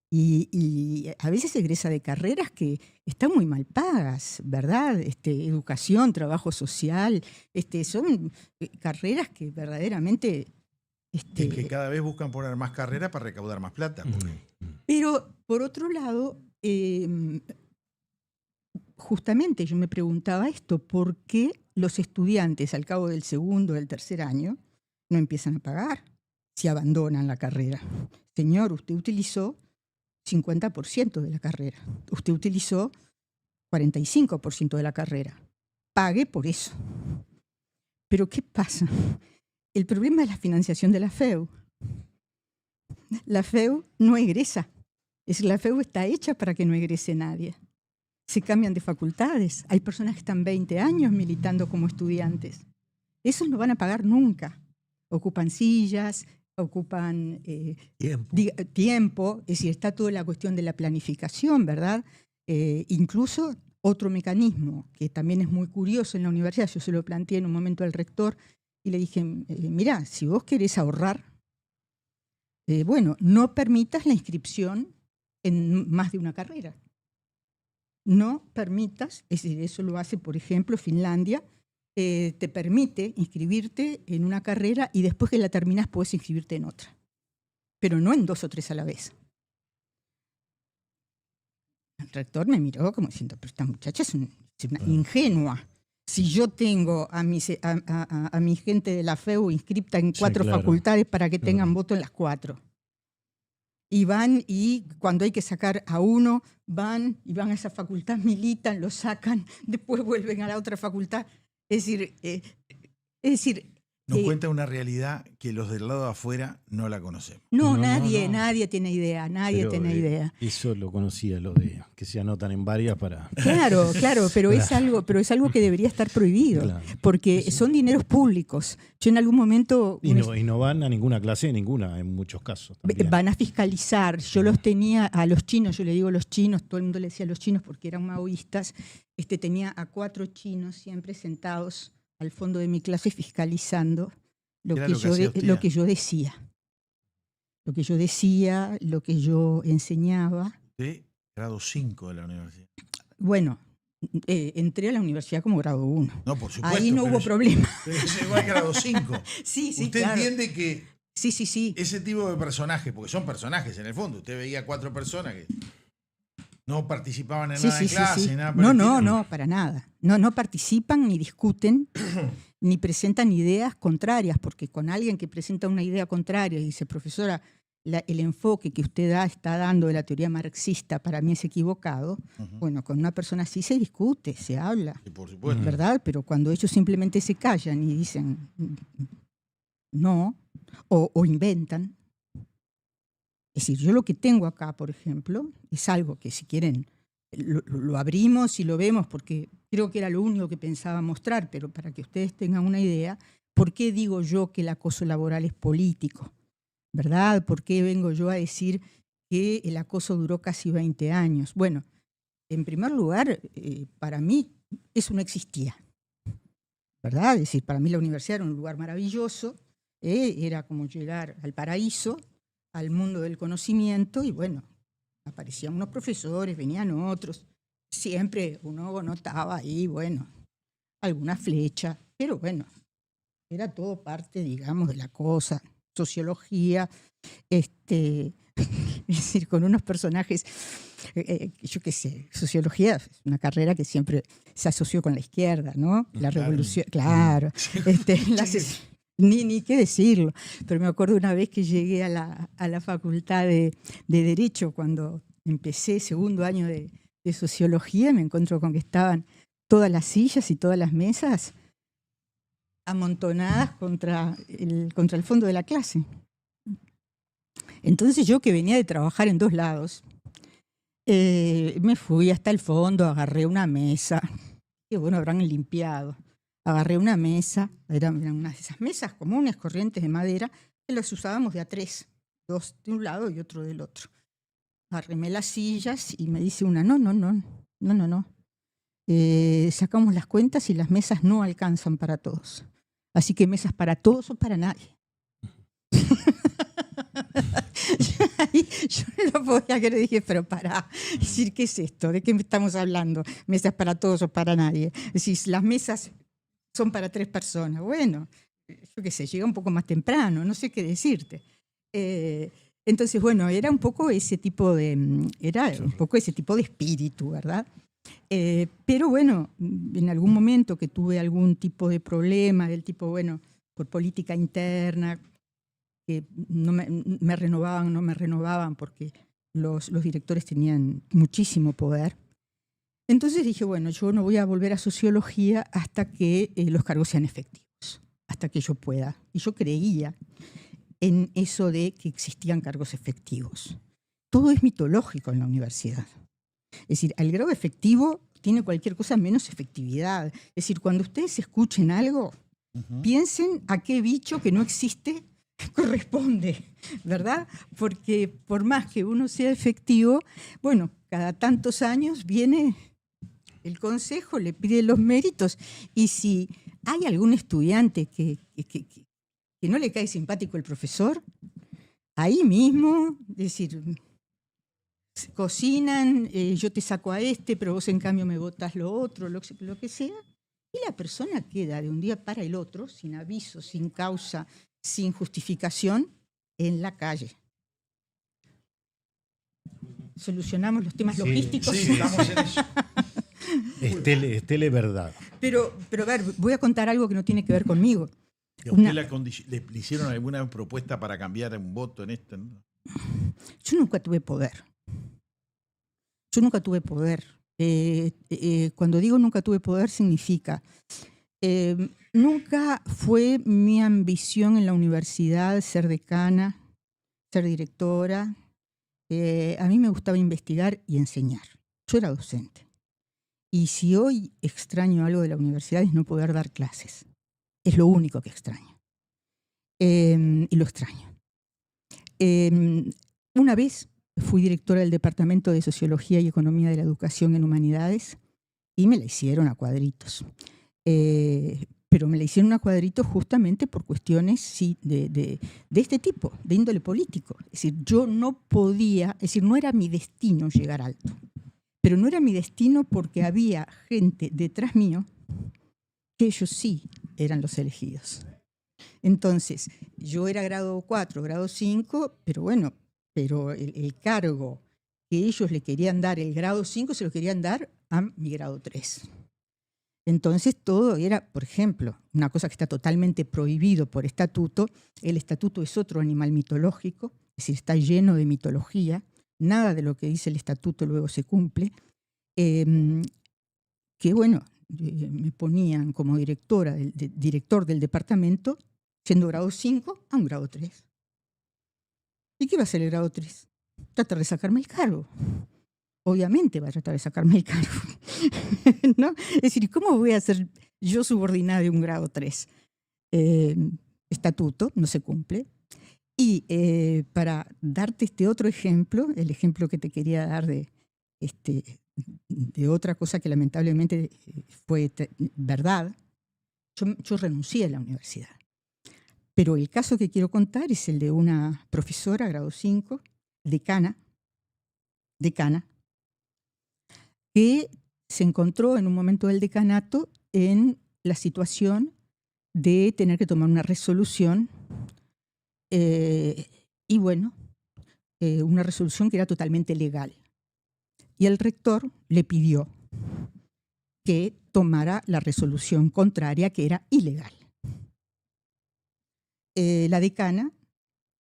Y a veces egresa de carreras que están muy mal pagas, ¿verdad? Educación, trabajo social, son carreras que verdaderamente... Es que cada vez buscan poner más carreras para recaudar más plata. Pero, por otro lado, justamente yo me preguntaba esto, ¿por qué los estudiantes al cabo del segundo o del tercer año no empiezan a pagar si abandonan la carrera? Señor, usted utilizó 50% de la carrera, usted utilizó 45% de la carrera, pague por eso. Pero ¿qué pasa? El problema es la financiación de la FEU. La FEU no egresa. La FEU está hecha para que no egrese nadie. Se cambian de facultades. Hay personas que están 20 años militando como estudiantes. Esos no van a pagar nunca. Ocupan sillas, ocupan tiempo. Es decir, está toda la cuestión de la planificación, ¿verdad? Incluso otro mecanismo que también es muy curioso en la universidad. Yo se lo planteé en un momento al rector y le dije, mirá, si vos querés ahorrar, bueno, no permitas la inscripción en más de una carrera. No permitas, es decir, eso lo hace, por ejemplo, Finlandia, te permite inscribirte en una carrera y después que la terminas puedes inscribirte en otra, pero no en 2 o 3 a la vez. El rector me miró como diciendo, pero esta muchacha es una ingenua. Si yo tengo a mi gente de la FEU inscripta en 4 facultades para que tengan voto en las 4. Y van y cuando hay que sacar a uno, van a esa facultad, militan, lo sacan, después vuelven a la otra facultad. Es decir, nos cuenta una realidad que los del lado de afuera no la conocemos. Nadie tiene idea, tiene idea. Eso lo conocía, lo de que se anotan en varias para... Claro, pero es algo que debería estar prohibido, porque son dineros públicos. Yo en algún momento... Y no van a ninguna clase, ninguna, en muchos casos. También. Van a fiscalizar. Yo los tenía a los chinos, yo le digo los chinos, todo el mundo le decía a los chinos porque eran maoístas, tenía a 4 chinos siempre sentados al fondo de mi clase fiscalizando lo que yo decía, lo que yo enseñaba. ¿De grado 5 de la universidad? Bueno, entré a la universidad como grado 1. No, por supuesto. Ahí no hubo problema. Pero eso igual que grado 5. Sí, Usted claro. entiende que sí. ese tipo de personajes, porque son personajes en el fondo, usted veía 4 personas que no participaban en nada en clase, nada por el estilo. No, para nada. No participan ni discuten, ni presentan ideas contrarias, porque con alguien que presenta una idea contraria y dice, profesora, el enfoque que usted está dando de la teoría marxista para mí es equivocado, bueno, con una persona así se discute, se habla, sí, por supuesto. ¿Verdad? Pero cuando ellos simplemente se callan y dicen no, o inventan. Es decir, yo lo que tengo acá, por ejemplo, es algo que si quieren lo abrimos y lo vemos porque creo que era lo único que pensaba mostrar, pero para que ustedes tengan una idea, ¿por qué digo yo que el acoso laboral es político? ¿Verdad? ¿Por qué vengo yo a decir que el acoso duró casi 20 años? Bueno, en primer lugar, para mí eso no existía. ¿verdad? Es decir, para mí la universidad era un lugar maravilloso, era como llegar al paraíso, al mundo del conocimiento, y bueno, aparecían unos profesores, venían otros, siempre uno notaba ahí, bueno, alguna flecha, pero bueno, era todo parte, digamos, de la cosa, sociología, es decir, con unos personajes, yo qué sé, sociología es una carrera que siempre se asoció con la izquierda, ¿no? La revolución, claro. Ni qué decirlo, pero me acuerdo una vez que llegué a la facultad de Derecho, cuando empecé segundo año de Sociología, me encuentro con que estaban todas las sillas y todas las mesas amontonadas contra el fondo de la clase. Entonces yo, que venía de trabajar en 2 lados, me fui hasta el fondo, agarré una mesa, que bueno, habrán limpiado. Agarré una mesa, eran unas de esas mesas comunes, corrientes de madera, que las usábamos de a 3, 2 de un lado y otro del otro. Arremé las sillas y me dice una, no. Sacamos las cuentas y las mesas no alcanzan para todos. Así que mesas para todos o para nadie. Yo no lo podía creer, dije, pero pará, es decir, ¿qué es esto? ¿De qué estamos hablando? Mesas para todos o para nadie. Es decir, las mesas son para 3 personas. Bueno, yo qué sé, llega un poco más temprano, no sé qué decirte. Entonces, bueno, era un poco ese tipo de espíritu, ¿verdad? Pero bueno, en algún momento que tuve algún tipo de problema, del tipo, bueno, por política interna, que no me renovaban porque los directores tenían muchísimo poder. Entonces dije, bueno, yo no voy a volver a Sociología hasta que los cargos sean efectivos, hasta que yo pueda. Y yo creía en eso de que existían cargos efectivos. Todo es mitológico en la universidad. Es decir, el grado efectivo tiene cualquier cosa menos efectividad. Es decir, cuando ustedes escuchen algo, piensen a qué bicho que no existe corresponde, ¿verdad? Porque por más que uno sea efectivo, bueno, cada tantos años viene el consejo, le pide los méritos, y si hay algún estudiante que no le cae simpático el profesor, ahí mismo, es decir, cocinan, yo te saco a pero vos en cambio me botas lo otro, lo que sea, y la persona queda de un día para el otro, sin aviso, sin causa, sin justificación, en la calle. ¿Solucionamos los temas logísticos? Sí, estamos en eso. Estele verdad. Pero a ver, voy a contar algo que no tiene que ver conmigo. ¿Y a usted le hicieron alguna propuesta para cambiar un voto en esto? ¿No? Yo nunca tuve poder. Cuando digo nunca tuve poder, significa nunca fue mi ambición en la universidad ser decana, ser directora. A mí me gustaba investigar y enseñar. Yo era docente. Y si hoy extraño algo de la universidad es no poder dar clases. Es lo único que extraño. Y lo extraño. Una vez fui directora del Departamento de Sociología y Economía de la Educación en Humanidades y me la hicieron a cuadritos. Pero me la hicieron a cuadritos justamente por cuestiones de este tipo, de índole político. Es decir, yo no podía, es decir, no era mi destino llegar alto. Pero no era mi destino porque había gente detrás mío que ellos sí eran los elegidos. Entonces, yo era grado 4, grado 5, pero bueno, el cargo que ellos le querían dar, el grado 5, se lo querían dar a mi grado 3. Entonces, todo era, por ejemplo, una cosa que está totalmente prohibido por estatuto. El estatuto es otro animal mitológico, es decir, está lleno de mitología. Nada de lo que dice el estatuto luego se cumple. Que bueno, me ponían como director del departamento, siendo grado 5 a un grado 3. ¿Y qué va a hacer el grado 3? Tratar de sacarme el cargo. Obviamente va a tratar de sacarme el cargo. ¿No? Es decir, ¿cómo voy a ser yo subordinada de un grado 3? Estatuto, no se cumple. Y para darte este otro ejemplo, el ejemplo que te quería dar de otra cosa que lamentablemente fue verdad, yo renuncié a la universidad. Pero el caso que quiero contar es el de una profesora, grado 5, decana, que se encontró en un momento del decanato en la situación de tener que tomar una resolución una resolución que era totalmente legal. Y el rector le pidió que tomara la resolución contraria, que era ilegal. La decana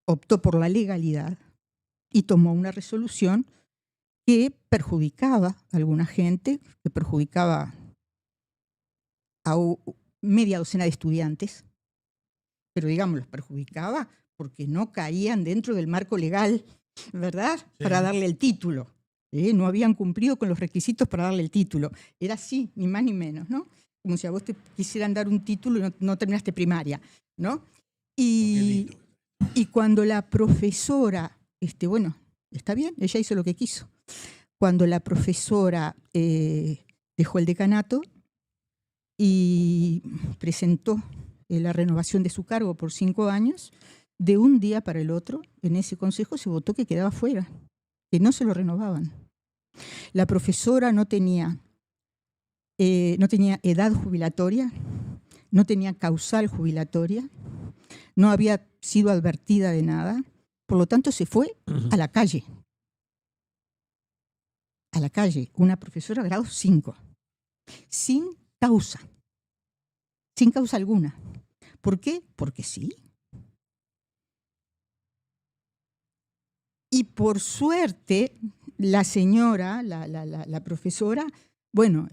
optó por la legalidad y tomó una resolución que perjudicaba a alguna gente, que perjudicaba a media docena de estudiantes, pero digamos, los perjudicaba porque no caían dentro del marco legal, ¿verdad? Sí. Para darle el título. No habían cumplido con los requisitos para darle el título. Era así, ni más ni menos, ¿no? Como si a vos te quisieran dar un título y no terminaste primaria, ¿no? Y cuando la profesora, está bien, ella hizo lo que quiso. Cuando la profesora dejó el decanato y presentó la renovación de su cargo por 5 años, de un día para el otro, en ese consejo se votó que quedaba fuera, que no se lo renovaban. La profesora no tenía edad jubilatoria, no tenía causal jubilatoria, no había sido advertida de nada, por lo tanto se fue a la calle. A la calle, una profesora grado 5, sin causa alguna. ¿Por qué? Porque sí. Y por suerte, la señora, la profesora,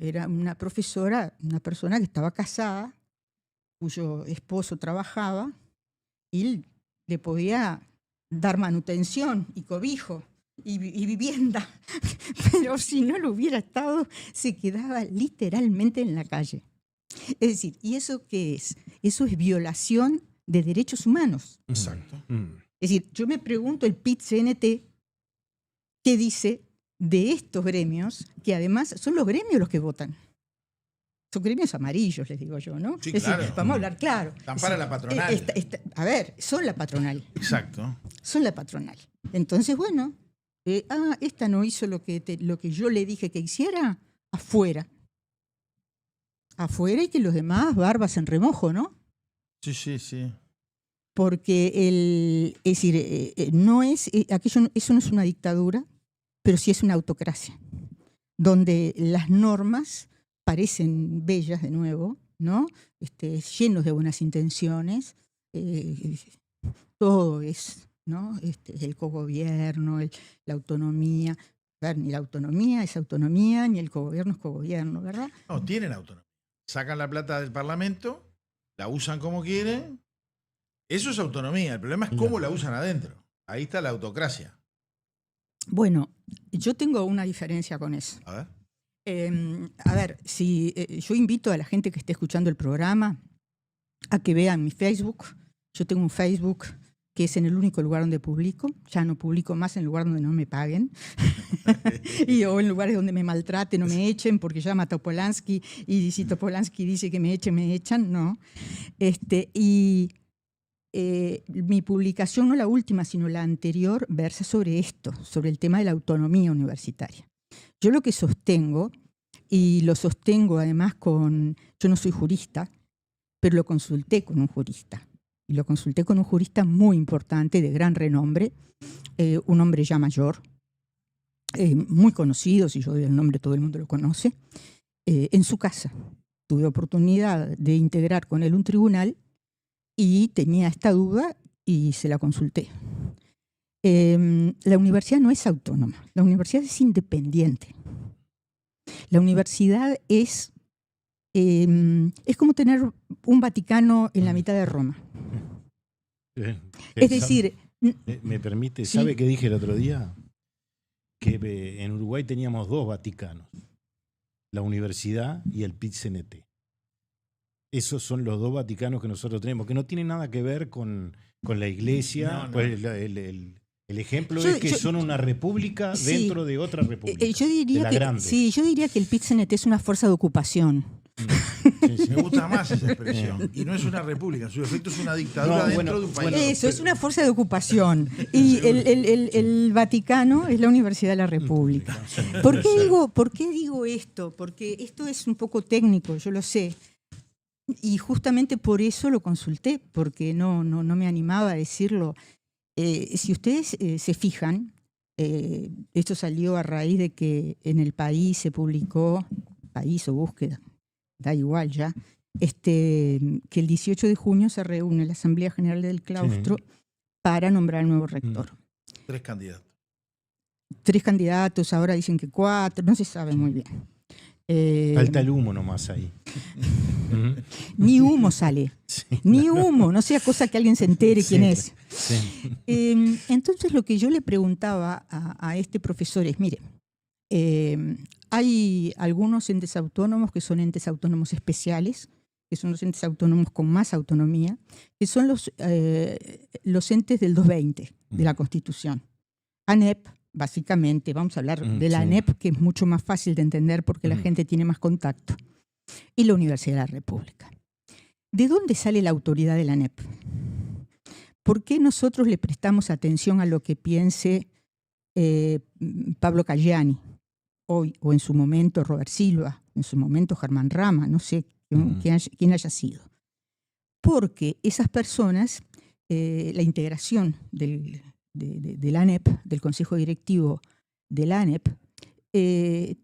era una profesora, una persona que estaba casada, cuyo esposo trabajaba, y le podía dar manutención y cobijo y vivienda. Pero si no lo hubiera estado, se quedaba literalmente en la calle. Es decir, ¿y eso qué es? Eso es violación de derechos humanos. Exacto. Es decir, yo me pregunto el PIT-CNT qué dice de estos gremios, que además son los gremios los que votan. Son gremios amarillos, les digo yo, ¿no? Sí, es claro. decir, vamos a hablar claro. Están para la patronal. Son la patronal. Exacto. Son la patronal. Entonces, esta no hizo lo que yo le dije que hiciera, afuera. Afuera y que los demás barbas en remojo, ¿no? Sí. Porque eso no es una dictadura, pero sí es una autocracia, donde las normas parecen bellas de nuevo, ¿no? Llenos de buenas intenciones, todo es, ¿no? El cogobierno, la autonomía. Ni la autonomía es autonomía, ni el cogobierno es cogobierno, ¿verdad? No, tienen autonomía. Sacan la plata del Parlamento, la usan como quieren. Eso es autonomía. El problema es cómo la usan adentro. Ahí está la autocracia. Bueno, yo tengo una diferencia con eso. A ver. Yo invito a la gente que esté escuchando el programa a que vean mi Facebook. Yo tengo un Facebook que es en el único lugar donde publico. Ya no publico más en el lugar donde no me paguen. O en lugares donde me maltraten o me echen, porque llama a Topolansky y si Topolansky dice que me echan, no. Mi publicación, no la última, sino la anterior, versa sobre esto, sobre el tema de la autonomía universitaria. Yo lo que sostengo, y lo sostengo además yo no soy jurista, pero lo consulté con un jurista. Y lo consulté con un jurista muy importante, de gran renombre, un hombre ya mayor, muy conocido, si yo doy el nombre todo el mundo lo conoce, en su casa. Tuve oportunidad de integrar con él un tribunal y tenía esta duda y se la consulté. La universidad no es autónoma, la universidad es independiente. La universidad es como tener un Vaticano en la mitad de Roma. Es decir... ¿Me permite? Sí. ¿Sabe qué dije el otro día? Que en Uruguay teníamos 2 Vaticanos, la universidad y el PIT-CNT. Esos son los 2 Vaticanos que nosotros tenemos, que no tienen nada que ver con la iglesia. No. Pues el ejemplo es que son una república dentro de otra república. Yo diría que el PIT-CNT es una fuerza de ocupación. Me gusta más esa expresión. Y no es una república, en su efecto es una dictadura dentro de un país. Eso, es una fuerza de ocupación. Y el Vaticano es la Universidad de la República. ¿Por qué digo esto? Porque esto es un poco técnico, yo lo sé. Y justamente por eso lo consulté, porque no me animaba a decirlo. Si ustedes se fijan, esto salió a raíz de que en El País se publicó, País o Búsqueda, da igual ya, que el 18 de junio se reúne la Asamblea General del Claustro para nombrar al nuevo rector. 3 candidatos. 3 candidatos, ahora dicen que 4, no se sabe muy bien. Falta el humo nomás ahí. Ni humo sale, ni humo, no sea cosa que alguien se entere quién es. Sí. Entonces lo que yo le preguntaba a este profesor es, mire, hay algunos entes autónomos que son entes autónomos especiales, que son los entes autónomos con más autonomía, que son los entes del 220 de la Constitución. ANEP, básicamente, vamos a hablar de la ANEP, que es mucho más fácil de entender porque la gente tiene más contacto, y la Universidad de la República. ¿De dónde sale la autoridad de la ANEP? ¿Por qué nosotros le prestamos atención a lo que piense Pablo Caggiani hoy, o en su momento Robert Silva, en su momento Germán Rama, no sé quién haya sido? Porque esas personas, la integración de la ANEP, del Consejo Directivo de la ANEP,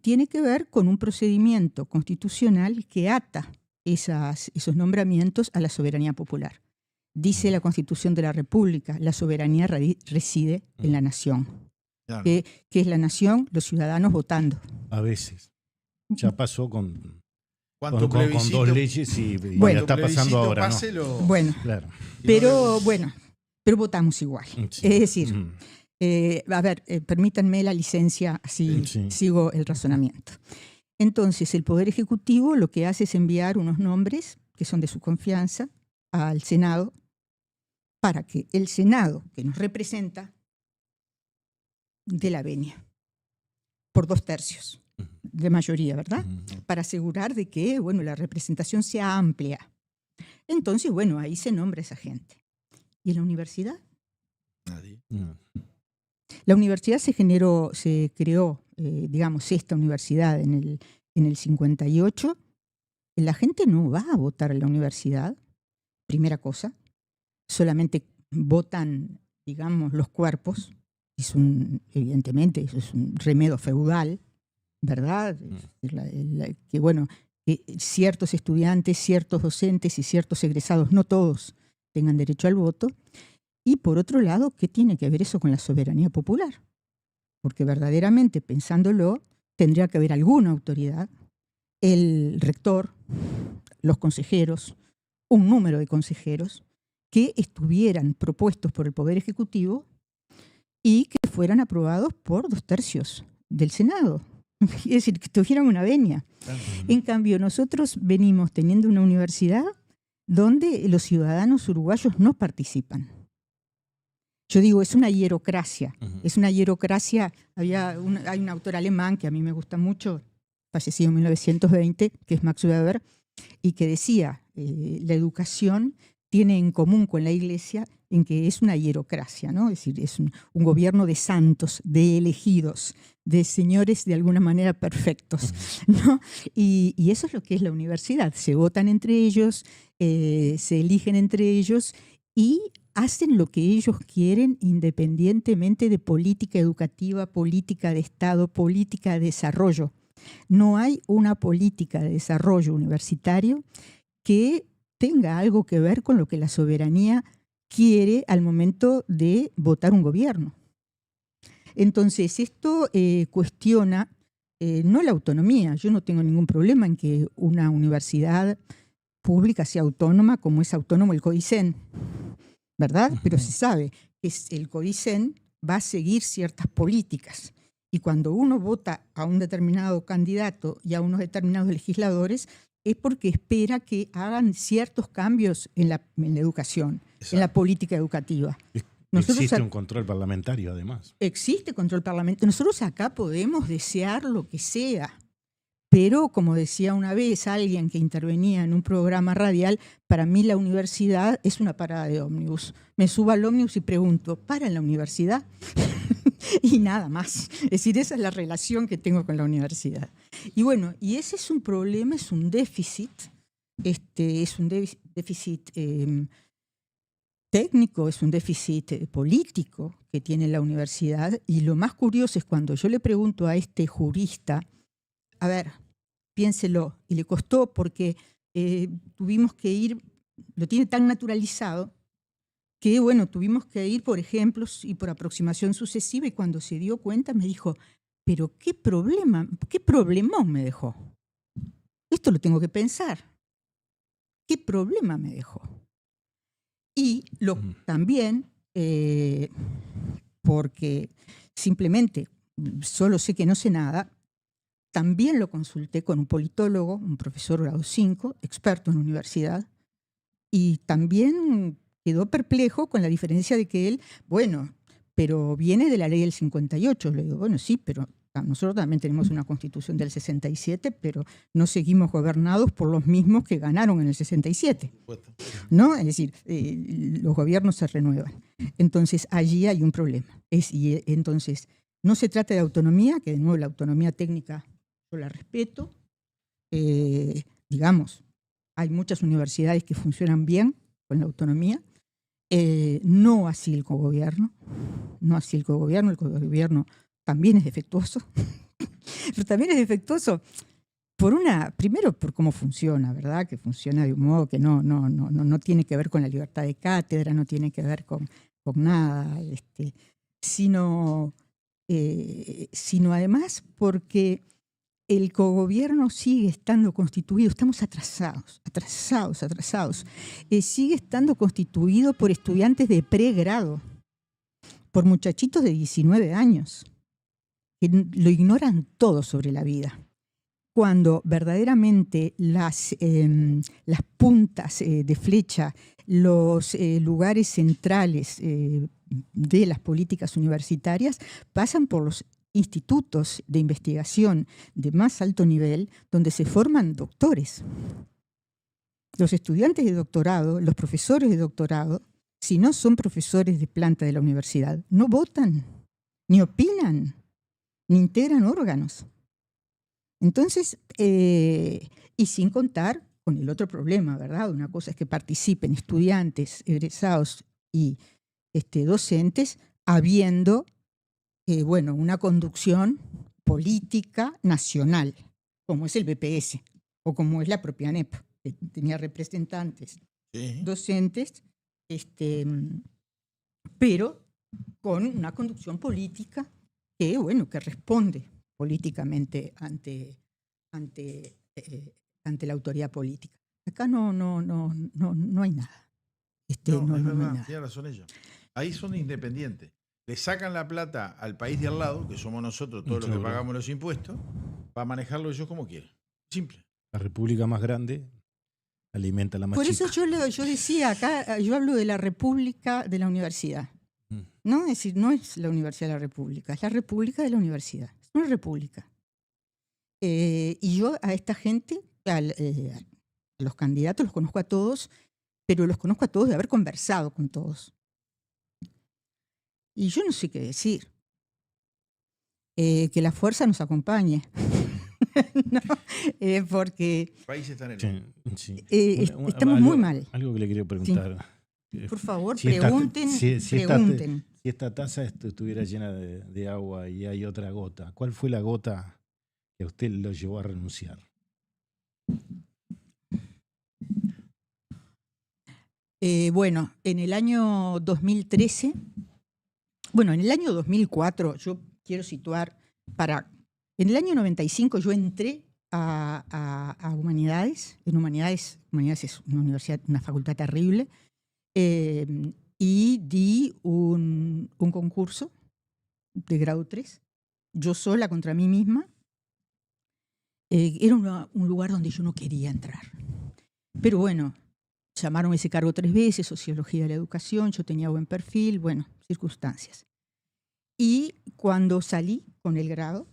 tiene que ver con un procedimiento constitucional que ata esos nombramientos a la soberanía popular. Dice la Constitución de la República, la soberanía reside en la nación. Claro. ¿Qué es la nación? Los ciudadanos votando. A veces. Ya pasó con 2 leyes y bueno, ya está pasando ahora. ¿No? Bueno, claro. Pero votamos igual. Sí. Es decir, permítanme la licencia, así sigo el razonamiento. Entonces, el Poder Ejecutivo lo que hace es enviar unos nombres que son de su confianza al Senado para que el Senado, que nos representa, dé la venia por 2/3 de mayoría, ¿verdad? Para asegurar de que, la representación sea amplia. Entonces, ahí se nombra esa gente. ¿Y en la universidad? Nadie. La universidad se creó, esta universidad en el 58. La gente no va a votar en la universidad, primera cosa. Solamente votan, los cuerpos. Evidentemente, eso es un remedio feudal, ¿verdad? Que ciertos estudiantes, ciertos docentes y ciertos egresados, no todos, tengan derecho al voto. Y por otro lado, ¿qué tiene que ver eso con la soberanía popular? Porque verdaderamente, pensándolo, tendría que haber alguna autoridad, el rector, los consejeros, un número de consejeros que estuvieran propuestos por el Poder Ejecutivo y que fueran aprobados por 2/3 del Senado. Es decir, que tuvieran una venia. En cambio, nosotros venimos teniendo una universidad donde los ciudadanos uruguayos no participan. Yo digo, es una hierocracia. Es una hierocracia. Hay un autor alemán que a mí me gusta mucho, fallecido en 1920, que es Max Weber, y que decía, la educación tiene en común con la Iglesia en que es una hierocracia, ¿no? Es decir, es un gobierno de santos, de elegidos, de señores de alguna manera perfectos, ¿no? Y eso es lo que es la universidad. Se votan entre ellos, se eligen entre ellos y hacen lo que ellos quieren independientemente de política educativa, política de Estado, política de desarrollo. No hay una política de desarrollo universitario que tenga algo que ver con lo que la soberanía quiere al momento de votar un gobierno. Entonces, esto cuestiona no la autonomía. Yo no tengo ningún problema en que una universidad pública sea autónoma como es autónomo el CODICEN, ¿verdad? Pero se sabe que el CODICEN va a seguir ciertas políticas. Y cuando uno vota a un determinado candidato y a unos determinados legisladores, es porque espera que hagan ciertos cambios en la educación, en la política educativa. Existe un control parlamentario, además. Existe control parlamentario. Nosotros acá podemos desear lo que sea, Pero, como decía una vez alguien que intervenía en un programa radial, para mí la universidad es una parada de ómnibus. Me subo al ómnibus y pregunto, ¿para en la universidad? Y nada más. Es decir, esa es la relación que tengo con la universidad. Y bueno, y ese es un problema, es un déficit, déficit técnico, es un déficit político que tiene la universidad. Y lo más curioso es cuando yo le pregunto a este jurista, a ver, piénselo, y le costó porque tuvimos que ir, lo tiene tan naturalizado, que bueno, tuvimos que ir por ejemplos y por aproximación sucesiva, y cuando se dio cuenta me dijo, pero qué problemón me dejó. Esto lo tengo que pensar. ¿Qué problema me dejó? Y también, porque simplemente solo sé que no sé nada, también lo consulté con un politólogo, un profesor grado 5, experto en universidad, y también quedó perplejo con la diferencia de que él, bueno, pero viene de la ley del 58. Le digo, bueno, sí, pero nosotros también tenemos una constitución del 67, pero no seguimos gobernados por los mismos que ganaron en el 67. ¿No? Es decir, los gobiernos se renuevan. Entonces, allí hay un problema. Entonces, no se trata de autonomía, que de nuevo la autonomía técnica yo la respeto. Digamos, hay muchas universidades que funcionan bien con la autonomía. No así el cogobierno. No así el cogobierno. El cogobierno también es defectuoso. Pero también es defectuoso primero por cómo funciona, ¿verdad? Que funciona de un modo que no tiene que ver con la libertad de cátedra, no tiene que ver con nada, sino además porque el cogobierno sigue estando constituido, estamos atrasados. Sigue estando constituido por estudiantes de pregrado, por muchachitos de 19 años, que lo ignoran todo sobre la vida. Cuando verdaderamente las puntas de flecha, los lugares centrales de las políticas universitarias pasan por los institutos de investigación de más alto nivel, donde se forman doctores. Los estudiantes de doctorado, los profesores de doctorado, si no son profesores de planta de la universidad, no votan, ni opinan, ni integran órganos. Entonces, y sin contar con el otro problema, ¿verdad? Una cosa es que participen estudiantes, egresados y docentes, habiendo una conducción política nacional, como es el BPS o como es la propia ANEP, que tenía representantes docentes, pero con una conducción política que responde políticamente ante la autoridad política. Acá no hay nada. No hay nada. Tiene razón ella. Ahí son independientes. Le sacan la plata al país de al lado, que somos nosotros, todos los que pagamos los impuestos, para manejarlo ellos como quieren. Simple. La república más grande alimenta a la más chica. Por eso yo decía, acá yo hablo de la república de la universidad. ¿No? Es decir, no es la Universidad de la República, es la República de la Universidad. Es una república. Y yo a esta gente, a los candidatos los conozco a todos, pero los conozco a todos de haber conversado con todos. Y yo no sé qué decir. Que la fuerza nos acompañe. ¿No? Porque el país está en el... estamos muy mal. Algo que le quería preguntar. Sí. Por favor, pregunten. Pregunten. Si esta taza estuviera llena de agua y hay otra gota, ¿cuál fue la gota que a usted lo llevó a renunciar? En el año 2013, en el año 2004, yo quiero situar en el año 95 yo entré a Humanidades. Humanidades es una universidad, una facultad terrible, y di un concurso de grado 3, yo sola contra mí misma. Era un lugar donde yo no quería entrar. Pero llamaron ese cargo 3 veces, Sociología de la Educación, yo tenía buen perfil, circunstancias. Y cuando salí con el grado,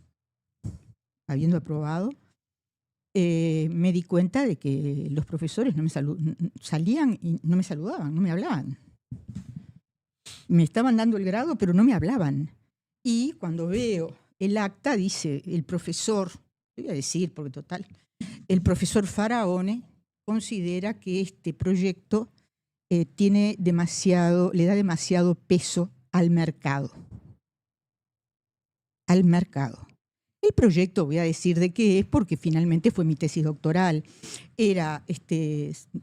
habiendo aprobado, me di cuenta de que los profesores no me salían y no me saludaban, no me hablaban. Me estaban dando el grado, pero no me hablaban. Y cuando veo el acta, dice el profesor, voy a decir porque total, el profesor Faraone considera que este proyecto le da demasiado peso al mercado. Al mercado. El proyecto, voy a decir de qué es, porque finalmente fue mi tesis doctoral. Era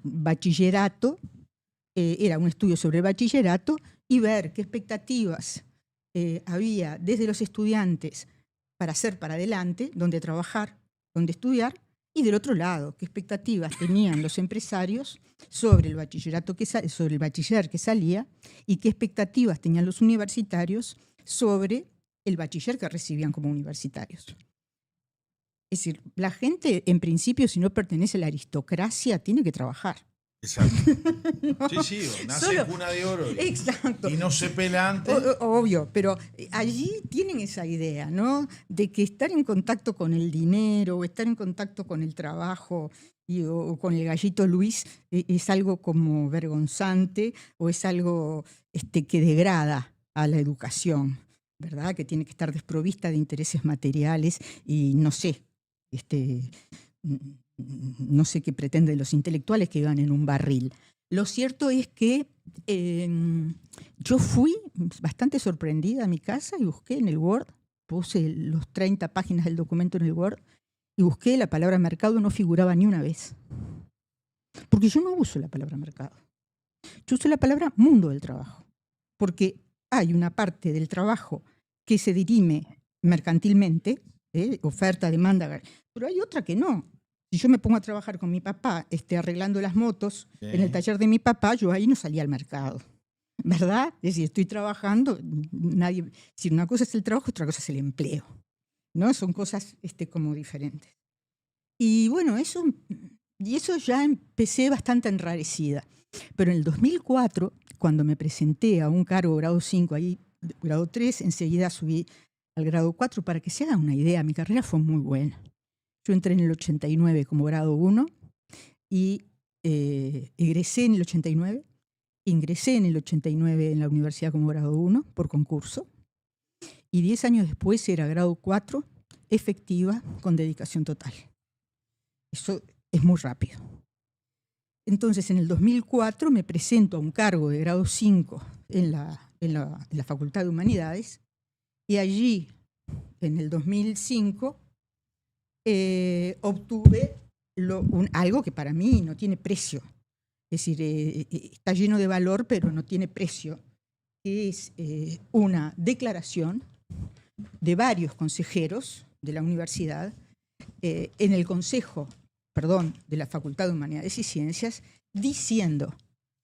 bachillerato, era un estudio sobre el bachillerato y ver qué expectativas había desde los estudiantes para hacer para adelante, dónde trabajar, dónde estudiar, y del otro lado, qué expectativas tenían los empresarios sobre el bachillerato sobre el bachiller que salía y qué expectativas tenían los universitarios sobre el bachiller que recibían como universitarios. Es decir, la gente, en principio, si no pertenece a la aristocracia, tiene que trabajar. Exacto. No, Sí, nace en cuna de oro exacto. Y no se pela antes. Obvio, pero allí tienen esa idea, ¿no? De que estar en contacto con el dinero o estar en contacto con el trabajo o con el gallito Luis es algo como vergonzante o es algo que degrada a la educación, ¿verdad? Que tiene que estar desprovista de intereses materiales y no sé, no sé qué pretenden los intelectuales que iban en un barril. Lo cierto es que yo fui bastante sorprendida a mi casa y busqué en el Word, puse los 30 páginas del documento en el Word y busqué la palabra mercado, no figuraba ni una vez. Porque yo no uso la palabra mercado. Yo uso la palabra mundo del trabajo. Porque hay una parte del trabajo que se dirime mercantilmente, oferta, demanda, pero hay otra que no. Si yo me pongo a trabajar con mi papá arreglando las motos en el taller de mi papá, yo ahí no salía al mercado, ¿verdad? Es decir, estoy trabajando, si una cosa es el trabajo, otra cosa es el empleo, ¿no? Son cosas como diferentes. Y bueno, eso ya empecé bastante enrarecida. Pero en el 2004, cuando me presenté a un cargo grado 5, ahí grado 3, enseguida subí al grado 4. Para que se hagan una idea, mi carrera fue muy buena. Yo entré en el 89 como grado 1 y egresé en el 89, ingresé en el 89 en la universidad como grado 1 por concurso y 10 años después era grado 4 efectiva con dedicación total. Eso es muy rápido. Entonces en el 2004 me presento a un cargo de grado 5 en la Facultad de Humanidades y allí en el 2005 obtuve algo que para mí no tiene precio. Es decir, está lleno de valor, pero no tiene precio. Que es una declaración de varios consejeros de la universidad en el consejo, de la Facultad de Humanidades y Ciencias, diciendo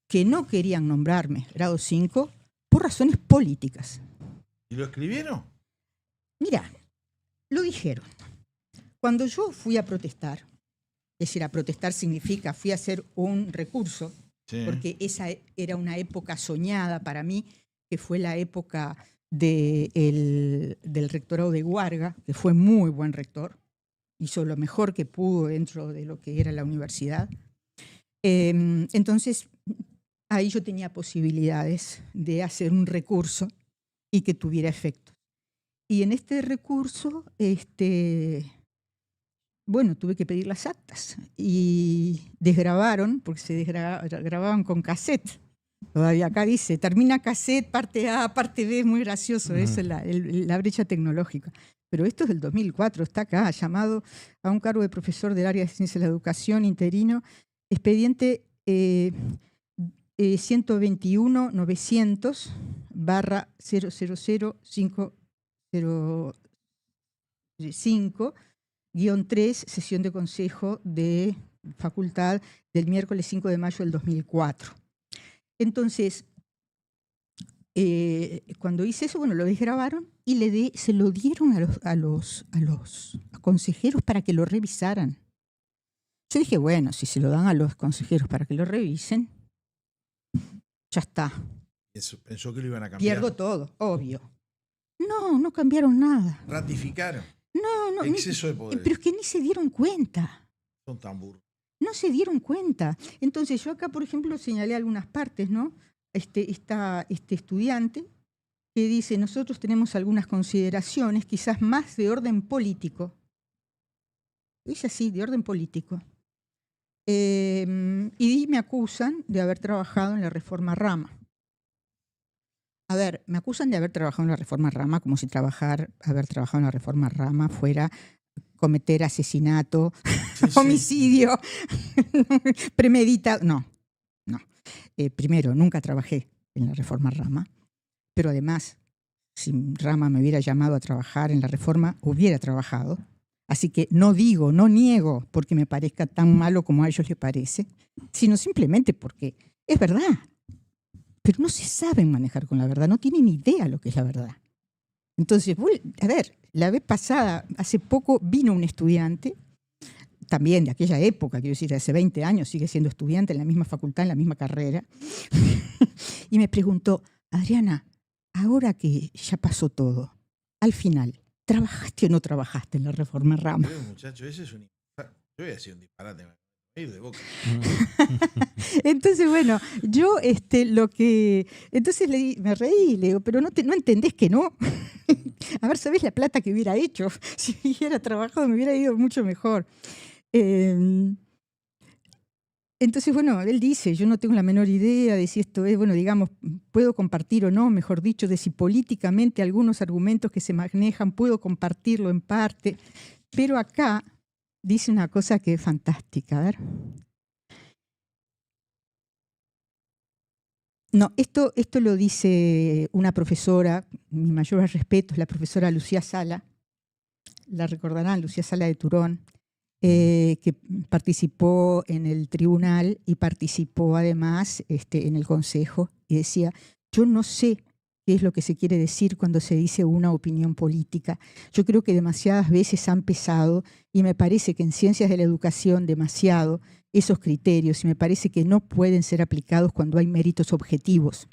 que no querían nombrarme grado 5 por razones políticas. ¿Y lo escribieron? Mira, lo dijeron. Cuando yo fui a protestar, es decir, a protestar significa fui a hacer un recurso, sí, porque esa era una época soñada para mí, que fue la época del rectorado de Guarga, que fue muy buen rector, hizo lo mejor que pudo dentro de lo que era la universidad. Entonces, ahí yo tenía posibilidades de hacer un recurso y que tuviera efecto. Y en este recurso, tuve que pedir las actas y desgrabaron, porque se grababan con cassette. Todavía acá dice, termina cassette, parte A, parte B, muy gracioso, eso es la brecha tecnológica. Pero esto es del 2004, está acá, llamado a un cargo de profesor del área de Ciencias de la Educación interino, expediente 121-900-005-3, sesión de consejo de facultad del miércoles 5 de mayo del 2004. Entonces, cuando hice eso, lo desgrabaron y se lo dieron a los consejeros para que lo revisaran. Yo dije, bueno, si se lo dan a los consejeros para que lo revisen, ya está. Pensó que lo iban a cambiar. Pierdo todo, obvio. No cambiaron nada. Ratificaron. No. Exceso de poder. Pero es que ni se dieron cuenta. Son tan burros. No se dieron cuenta. Entonces yo acá, por ejemplo, señalé algunas partes, ¿no? Está este estudiante que dice, nosotros tenemos algunas consideraciones, quizás más de orden político. Es así, de orden político. Y me acusan de haber trabajado en la reforma Rama. A ver, me acusan de haber trabajado en la reforma Rama como si haber trabajado en la reforma Rama fuera cometer asesinato, homicidio, premeditado. No. Primero, nunca trabajé en la reforma Rama, pero además, si Rama me hubiera llamado a trabajar en la reforma, hubiera trabajado. Así que no niego porque me parezca tan malo como a ellos les parece, sino simplemente porque es verdad. Pero no se saben manejar con la verdad, no tienen idea lo que es la verdad. Entonces, a ver, la vez pasada, hace poco, vino un estudiante, también de aquella época, quiero decir, hace 20 años, sigue siendo estudiante en la misma facultad, en la misma carrera, y me preguntó, Adriana, ahora que ya pasó todo, al final, ¿trabajaste o no trabajaste en la reforma Rama? Pero, muchacho, ese es un disparate. Yo voy a decir un disparate, me voy a ir de boca. Entonces, bueno, yo entonces me reí, le digo, pero no entendés que no. A ver, ¿sabés la plata que hubiera hecho? Si hubiera trabajado me hubiera ido mucho mejor. Entonces, bueno, él dice, yo no tengo la menor idea de si esto es, bueno, digamos, puedo compartir o no, mejor dicho, de si políticamente algunos argumentos que se manejan puedo compartirlo en parte, pero acá dice una cosa que es fantástica, a ver. No, esto lo dice una profesora, mi mayor respeto, es la profesora Lucía Sala, la recordarán, Lucía Sala de Turón, que participó en el tribunal y participó además en el consejo, y decía, yo no sé qué es lo que se quiere decir cuando se dice una opinión política. Yo creo que demasiadas veces han pesado, y me parece que en ciencias de la educación demasiado, esos criterios, y me parece que no pueden ser aplicados cuando hay méritos objetivos.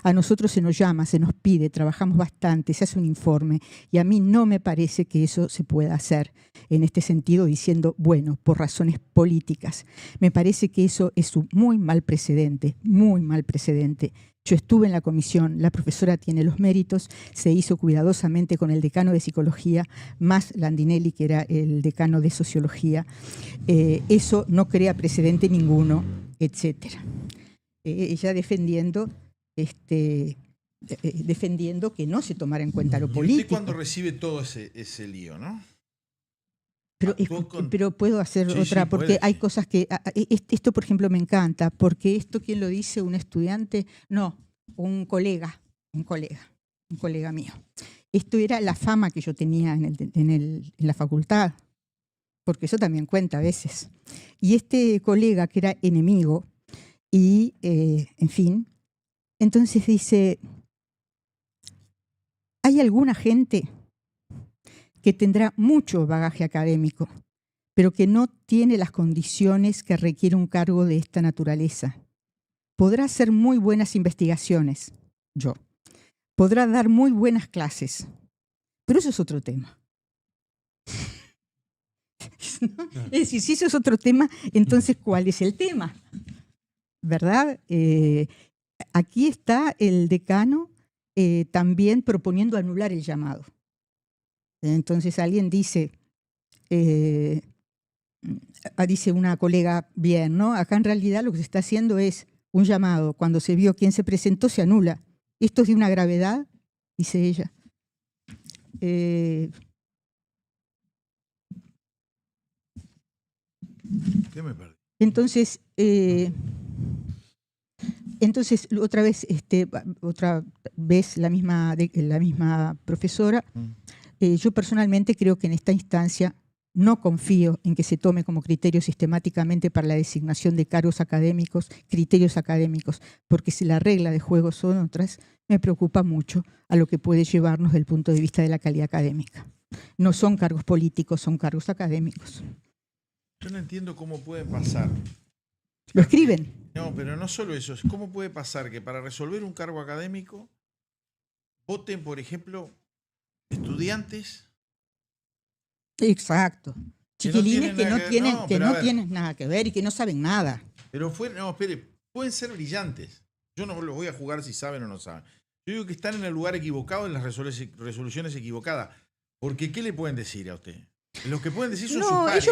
A nosotros se nos llama, se nos pide, trabajamos bastante, se hace un informe, y a mí no me parece que eso se pueda hacer en este sentido diciendo, bueno, por razones políticas. Me parece que eso es un muy mal precedente, muy mal precedente. Yo estuve en la comisión, la profesora tiene los méritos, se hizo cuidadosamente con el decano de psicología, más Landinelli, que era el decano de sociología. Eso no crea precedente ninguno, etc. Ella defendiendo que no se tomara en cuenta lo político. ¿Y usted cuando recibe todo ese lío, no? Pero puedo hacer otra, porque hay cosas que... Esto, por ejemplo, me encanta, porque esto, ¿quién lo dice? ¿Un estudiante? No, un colega mío. Esto era la fama que yo tenía en la facultad, porque eso también cuenta a veces. Y este colega, que era enemigo, y, en fin, entonces dice, hay alguna gente que tendrá mucho bagaje académico, pero que no tiene las condiciones que requiere un cargo de esta naturaleza. Podrá hacer muy buenas investigaciones, podrá dar muy buenas clases, pero eso es otro tema. Es decir, si eso es otro tema, entonces ¿cuál es el tema? ¿Verdad? Aquí está el decano también proponiendo anular el llamado. Entonces alguien dice una colega, bien, ¿no? Acá en realidad lo que se está haciendo es un llamado. Cuando se vio quién se presentó, se anula. Esto es de una gravedad, dice ella. ¿Qué me perdí? Entonces, otra vez la misma profesora. Yo personalmente creo que en esta instancia no confío en que se tome como criterio sistemáticamente para la designación de cargos académicos, criterios académicos, porque si la regla de juego son otras, me preocupa mucho a lo que puede llevarnos desde el punto de vista de la calidad académica. No son cargos políticos, son cargos académicos. Yo no entiendo cómo puede pasar. Lo escriben. No, pero no solo eso. ¿Cómo puede pasar que para resolver un cargo académico voten, por ejemplo, estudiantes? Exacto. chiquilines que no tienen nada que ver y que no saben nada. Pero pueden ser brillantes. Yo no los voy a jugar si saben o no saben. Yo digo que están en el lugar equivocado, en las resoluciones equivocadas. Porque, ¿qué le pueden decir a usted? Los que pueden decir son sus pares.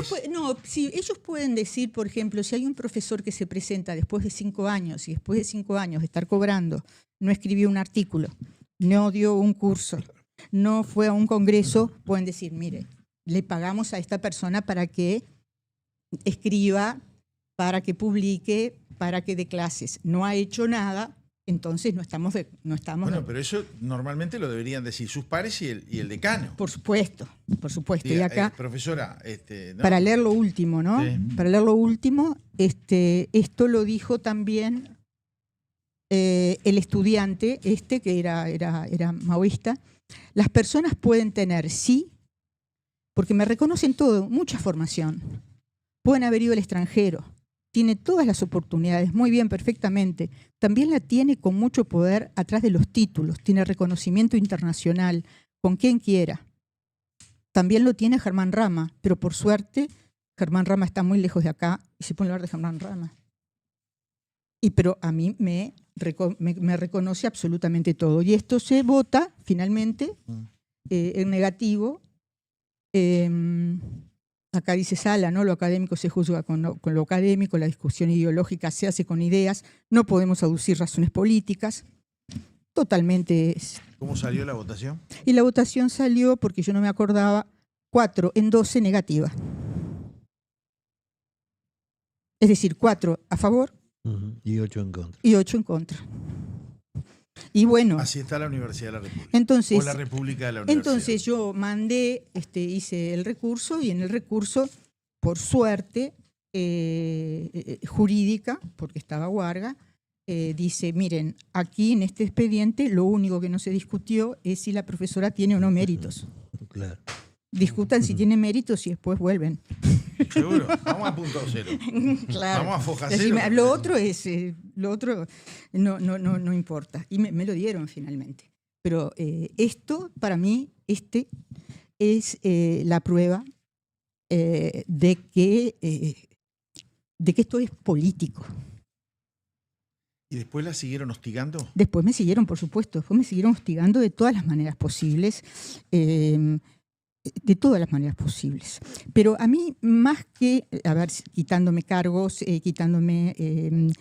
Ellos pueden decir, por ejemplo, si hay un profesor que se presenta después de 5 años y después de 5 años de estar cobrando, no escribió un artículo, no dio un curso, no fue a un congreso, pueden decir, mire, le pagamos a esta persona para que escriba, para que publique, para que dé clases. No ha hecho nada. Entonces no estamos pero eso normalmente lo deberían decir sus pares y el decano. Por supuesto. Diga, y acá, profesora, ¿no? Para leer lo último, ¿no? Sí. Para leer lo último, esto lo dijo también el estudiante, que era maoísta. Las personas pueden tener, sí, porque me reconocen todo, mucha formación. Pueden haber ido al extranjero. Tiene todas las oportunidades, muy bien, perfectamente. También la tiene con mucho poder atrás de los títulos, tiene reconocimiento internacional, con quien quiera. También lo tiene Germán Rama, pero por suerte Germán Rama está muy lejos de acá y se pone a hablar de Germán Rama. Pero a mí me reconoce absolutamente todo. Y esto se vota finalmente en negativo. Acá dice Sala, ¿no? Lo académico se juzga con lo académico, la discusión ideológica se hace con ideas, no podemos aducir razones políticas. Totalmente. ¿Cómo salió la votación? Y la votación salió, porque yo no me acordaba, 4 en 12 negativa. Es decir, 4 a favor y 8 en contra. Y 8 en contra. Y bueno, así está la Universidad de la República. Entonces, o la República de la Universidad. Entonces yo mandé, hice el recurso y en el recurso, por suerte, jurídica, porque estaba Guarga, dice, miren, aquí en este expediente lo único que no se discutió es si la profesora tiene o no méritos. Claro. Discutan si tiene méritos y después vuelven. Seguro, vamos a punto cero. Claro. Vamos a foja cero. Lo otro no importa. Y me lo dieron finalmente. Pero esto, para mí, es la prueba de que esto es político. ¿Y después la siguieron hostigando? Después me siguieron, por supuesto. Después me siguieron hostigando de todas las maneras posibles. De todas las maneras posibles. Pero a mí, más que, quitándome cargos, quitándome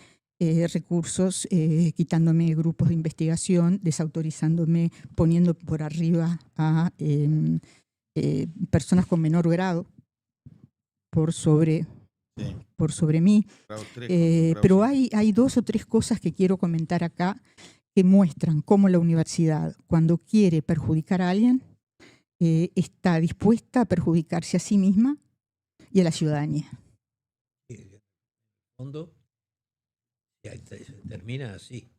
recursos, quitándome grupos de investigación, desautorizándome, poniendo por arriba a personas con menor grado por sobre mí. Pero hay 2 o 3 cosas que quiero comentar acá que muestran cómo la universidad, cuando quiere perjudicar a alguien, está dispuesta a perjudicarse a sí misma y a la ciudadanía. En el fondo, se termina así,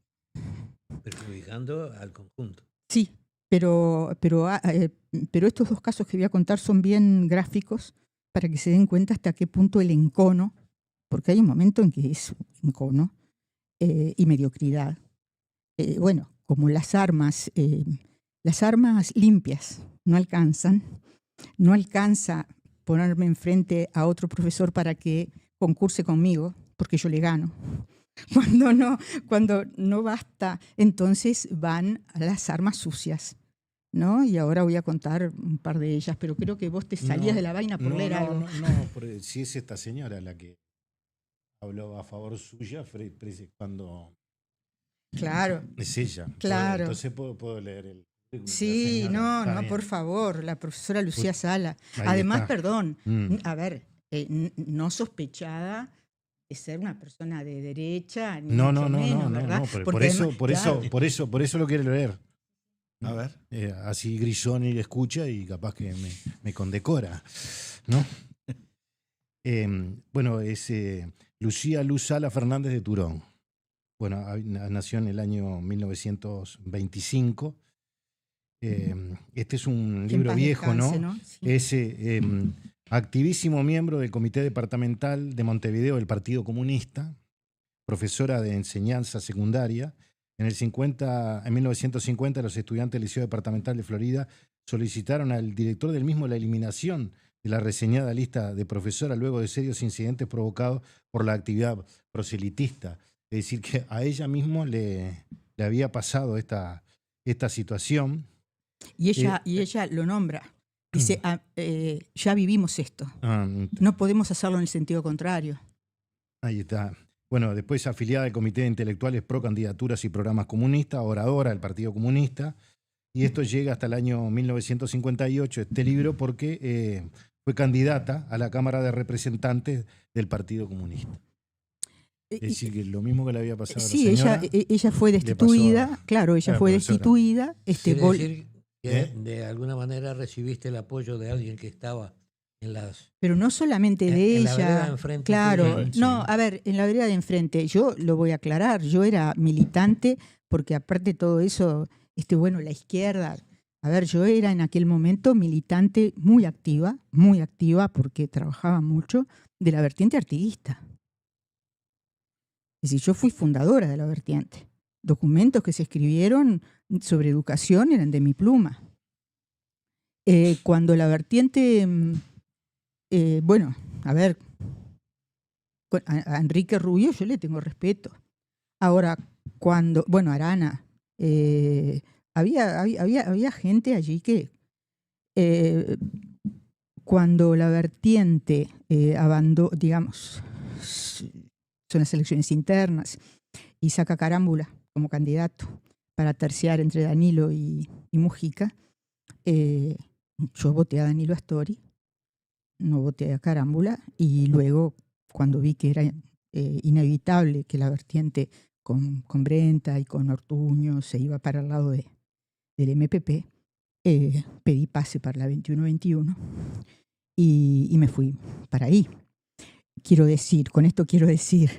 perjudicando al conjunto. Sí, pero estos 2 casos que voy a contar son bien gráficos para que se den cuenta hasta qué punto el encono, porque hay un momento en que es encono y mediocridad. Bueno, como las armas limpias no alcanza ponerme enfrente a otro profesor para que concurse conmigo, porque yo le gano. Cuando no basta, entonces van a las armas sucias, ¿no? Y ahora voy a contar un par de ellas, pero creo que vos te salías de la vaina por leer algo. No, porque si es esta señora la que habló a favor suya, cuando... Claro. Es ella. Claro. Entonces puedo leer el... Sí, no, por favor, la profesora Lucía Sala. Además, perdón, no sospechada de ser una persona de derecha, ni mucho menos, ¿verdad? Por eso lo quiere leer. A ver. Así Grisoni le escucha y capaz que me condecora, ¿no? Bueno, es Lucía Luz Sala Fernández de Turón. Bueno, nació en el año 1925. Este es un libro viejo, ¿no? Sí. Es activísimo miembro del Comité Departamental de Montevideo del Partido Comunista, profesora de enseñanza secundaria. En 1950, los estudiantes del Liceo Departamental de Florida solicitaron al director del mismo la eliminación de la reseñada lista de profesora luego de serios incidentes provocados por la actividad proselitista. Es decir, que a ella mismo le había pasado esta situación. Y ella lo nombra. Dice, ya vivimos esto. No podemos hacerlo en el sentido contrario. Ahí está. Bueno, después afiliada al Comité de Intelectuales Pro Candidaturas y Programas Comunistas, oradora del Partido Comunista. Y esto llega hasta el año 1958, este libro, porque fue candidata a la Cámara de Representantes del Partido Comunista. Es decir, que lo mismo que le había pasado a la señora. Sí, ella fue destituida, claro, ella fue destituida. Quiere decir que de alguna manera recibiste el apoyo de alguien que estaba en las... Pero no solamente de en la vereda ella. de enfrente, Claro, sí. no, a ver, en la vereda de enfrente, yo lo voy a aclarar, yo era militante, porque aparte de todo eso, bueno, la izquierda, a ver, yo era en aquel momento militante muy activa, porque trabajaba mucho, de la vertiente artiguista. Es decir, yo fui fundadora de la vertiente. Documentos que se escribieron sobre educación eran de mi pluma. Cuando la vertiente, bueno, a ver, a Enrique Rubio yo le tengo respeto. Ahora, cuando, bueno, Arana, había gente allí que cuando la vertiente abandonó, digamos, son las elecciones internas, y saca Carámbula como candidato para terciar entre Danilo y Mujica, yo voté a Danilo Astori, no voté a Carámbula, y luego cuando vi que era inevitable que la vertiente con Brenta y con Ortuño se iba para el lado del MPP, pedí pase para la 21-21 y me fui para ahí. Con esto quiero decir,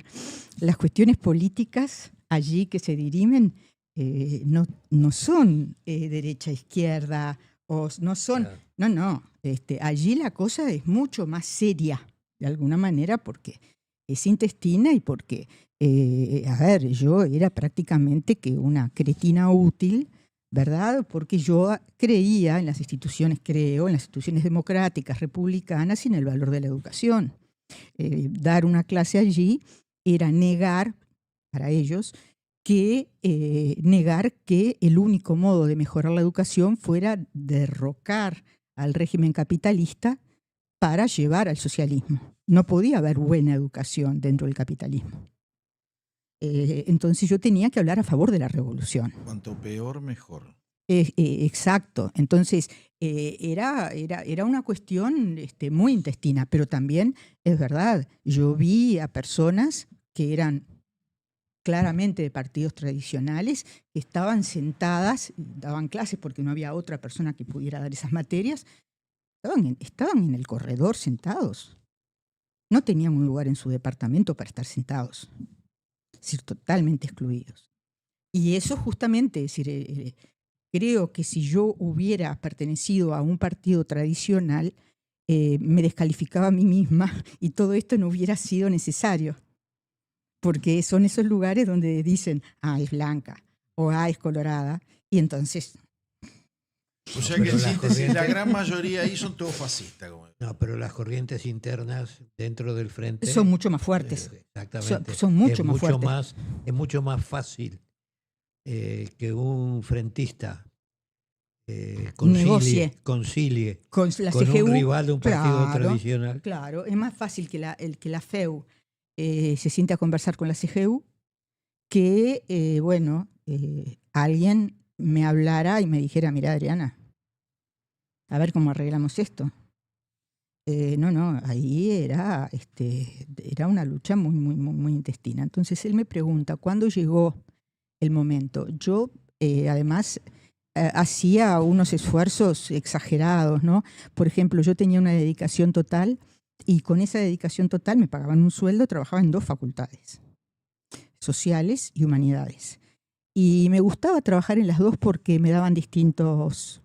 las cuestiones políticas allí que se dirimen no son derecha-izquierda, o no son, no, allí la cosa es mucho más seria, de alguna manera, porque es intestina y porque, a ver, yo era prácticamente que una cretina útil, ¿verdad? Porque yo creía en las instituciones, en las instituciones democráticas, republicanas y en el valor de la educación. Dar una clase allí era negar, para ellos, negar que el único modo de mejorar la educación fuera derrocar al régimen capitalista para llevar al socialismo. No podía haber buena educación dentro del capitalismo. Entonces yo tenía que hablar a favor de la revolución. Cuanto peor, mejor. Exacto. Entonces era una cuestión muy intestina, pero también es verdad, yo vi a personas que eran claramente de partidos tradicionales, que estaban sentadas, daban clases porque no había otra persona que pudiera dar esas materias, estaban en el corredor sentados. No tenían un lugar en su departamento para estar sentados. Es decir, totalmente excluidos. Y eso justamente, es decir, creo que si yo hubiera pertenecido a un partido tradicional, me descalificaba a mí misma y todo esto no hubiera sido necesario. Porque son esos lugares donde dicen, es blanca o es colorada, y entonces... O sea que si la gran mayoría ahí son todos fascistas. No, pero las corrientes internas dentro del frente... Son mucho más fuertes. Exactamente. Son mucho más fuertes. Es mucho más fácil que un frentista concilie con la con CGU, un rival de un partido tradicional. Claro, es más fácil que la FEU se siente a conversar con la CGU que, alguien me hablara y me dijera, mira, Adriana, a ver cómo arreglamos esto. No, ahí era una lucha muy, muy, muy, muy intestina. Entonces él me pregunta, ¿cuándo llegó el momento? Yo, además, hacía unos esfuerzos exagerados, ¿no? Por ejemplo, yo tenía una dedicación total y con esa dedicación total me pagaban un sueldo, trabajaba en 2 facultades, sociales y humanidades. Y me gustaba trabajar en las 2 porque me daban distintos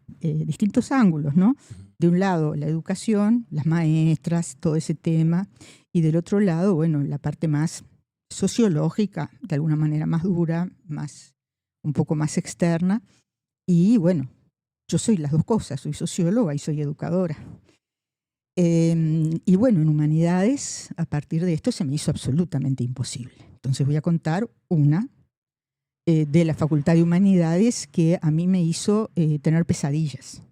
ángulos, ¿no? De un lado, la educación, las maestras, todo ese tema, y del otro lado, bueno, la parte más sociológica, de alguna manera más dura, un poco más externa. Y bueno, yo soy las 2 cosas, soy socióloga y soy educadora. Y bueno, en humanidades, a partir de esto se me hizo absolutamente imposible. Entonces voy a contar una de la Facultad de Humanidades que a mí me hizo tener pesadillas.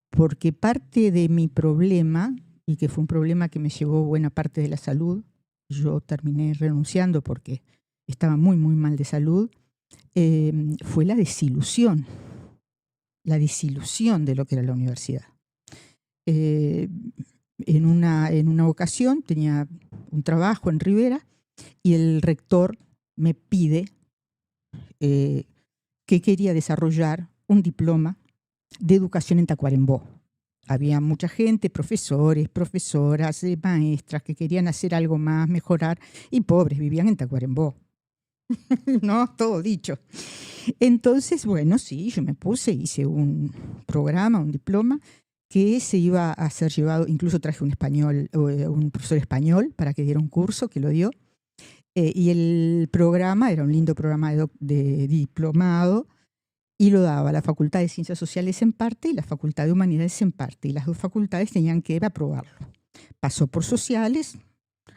Porque parte de mi problema, y que fue un problema que me llevó buena parte de la salud, yo terminé renunciando porque estaba muy, muy mal de salud, fue la desilusión de lo que era la universidad. En una ocasión tenía un trabajo en Rivera y el rector me pide que quería desarrollar un diploma de educación en Tacuarembó. Había mucha gente, profesores, profesoras, maestras que querían hacer algo más, mejorar, y pobres, vivían en Tacuarembó. No, todo dicho. Entonces, bueno, sí, yo me puse, hice un programa, un diploma, que se iba a ser llevado, incluso traje un profesor español para que diera un curso, que lo dio, y el programa era un lindo programa de diplomado, y lo daba la Facultad de Ciencias Sociales en parte y la Facultad de Humanidades en parte, y las dos facultades tenían que aprobarlo. Pasó por Sociales,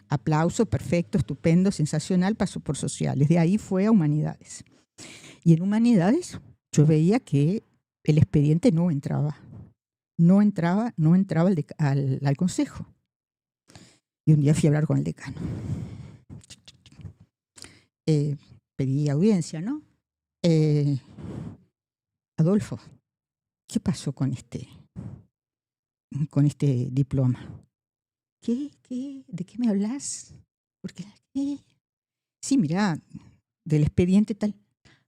aplauso, perfecto, estupendo, sensacional, pasó por Sociales, de ahí fue a Humanidades. Y en Humanidades yo veía que el expediente no entraba al consejo. Y un día fui a hablar con el decano. Pedí audiencia, ¿no? Adolfo, ¿qué pasó con este diploma? ¿Qué? ¿De qué me hablas? Porque, ¿qué? Sí, mirá, del expediente tal.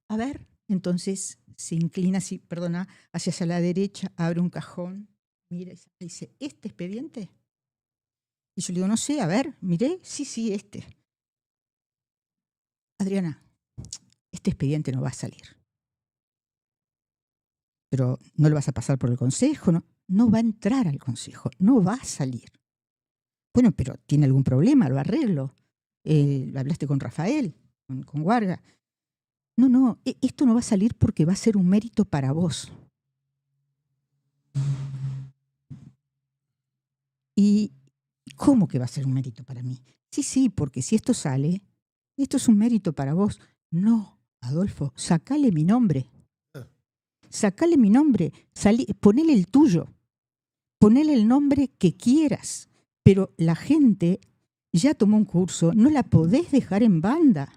A ver, entonces se inclina así, perdona, hacia la derecha, abre un cajón, mira y dice, ¿este expediente? Y yo le digo, no sé, a ver, miré, sí, este. Adriana, este expediente no va a salir. Pero no lo vas a pasar por el consejo, no va a entrar al consejo, no va a salir. Bueno, pero ¿tiene algún problema? Lo arreglo. Hablaste con Rafael, con Guarga. No, esto no va a salir porque va a ser un mérito para vos. ¿Y cómo que va a ser un mérito para mí? Sí, porque si esto sale, esto es un mérito para vos. No, Adolfo, sacale mi nombre. Sacale mi nombre, ponele el tuyo. Ponele el nombre que quieras. Pero la gente ya tomó un curso, no la podés dejar en banda.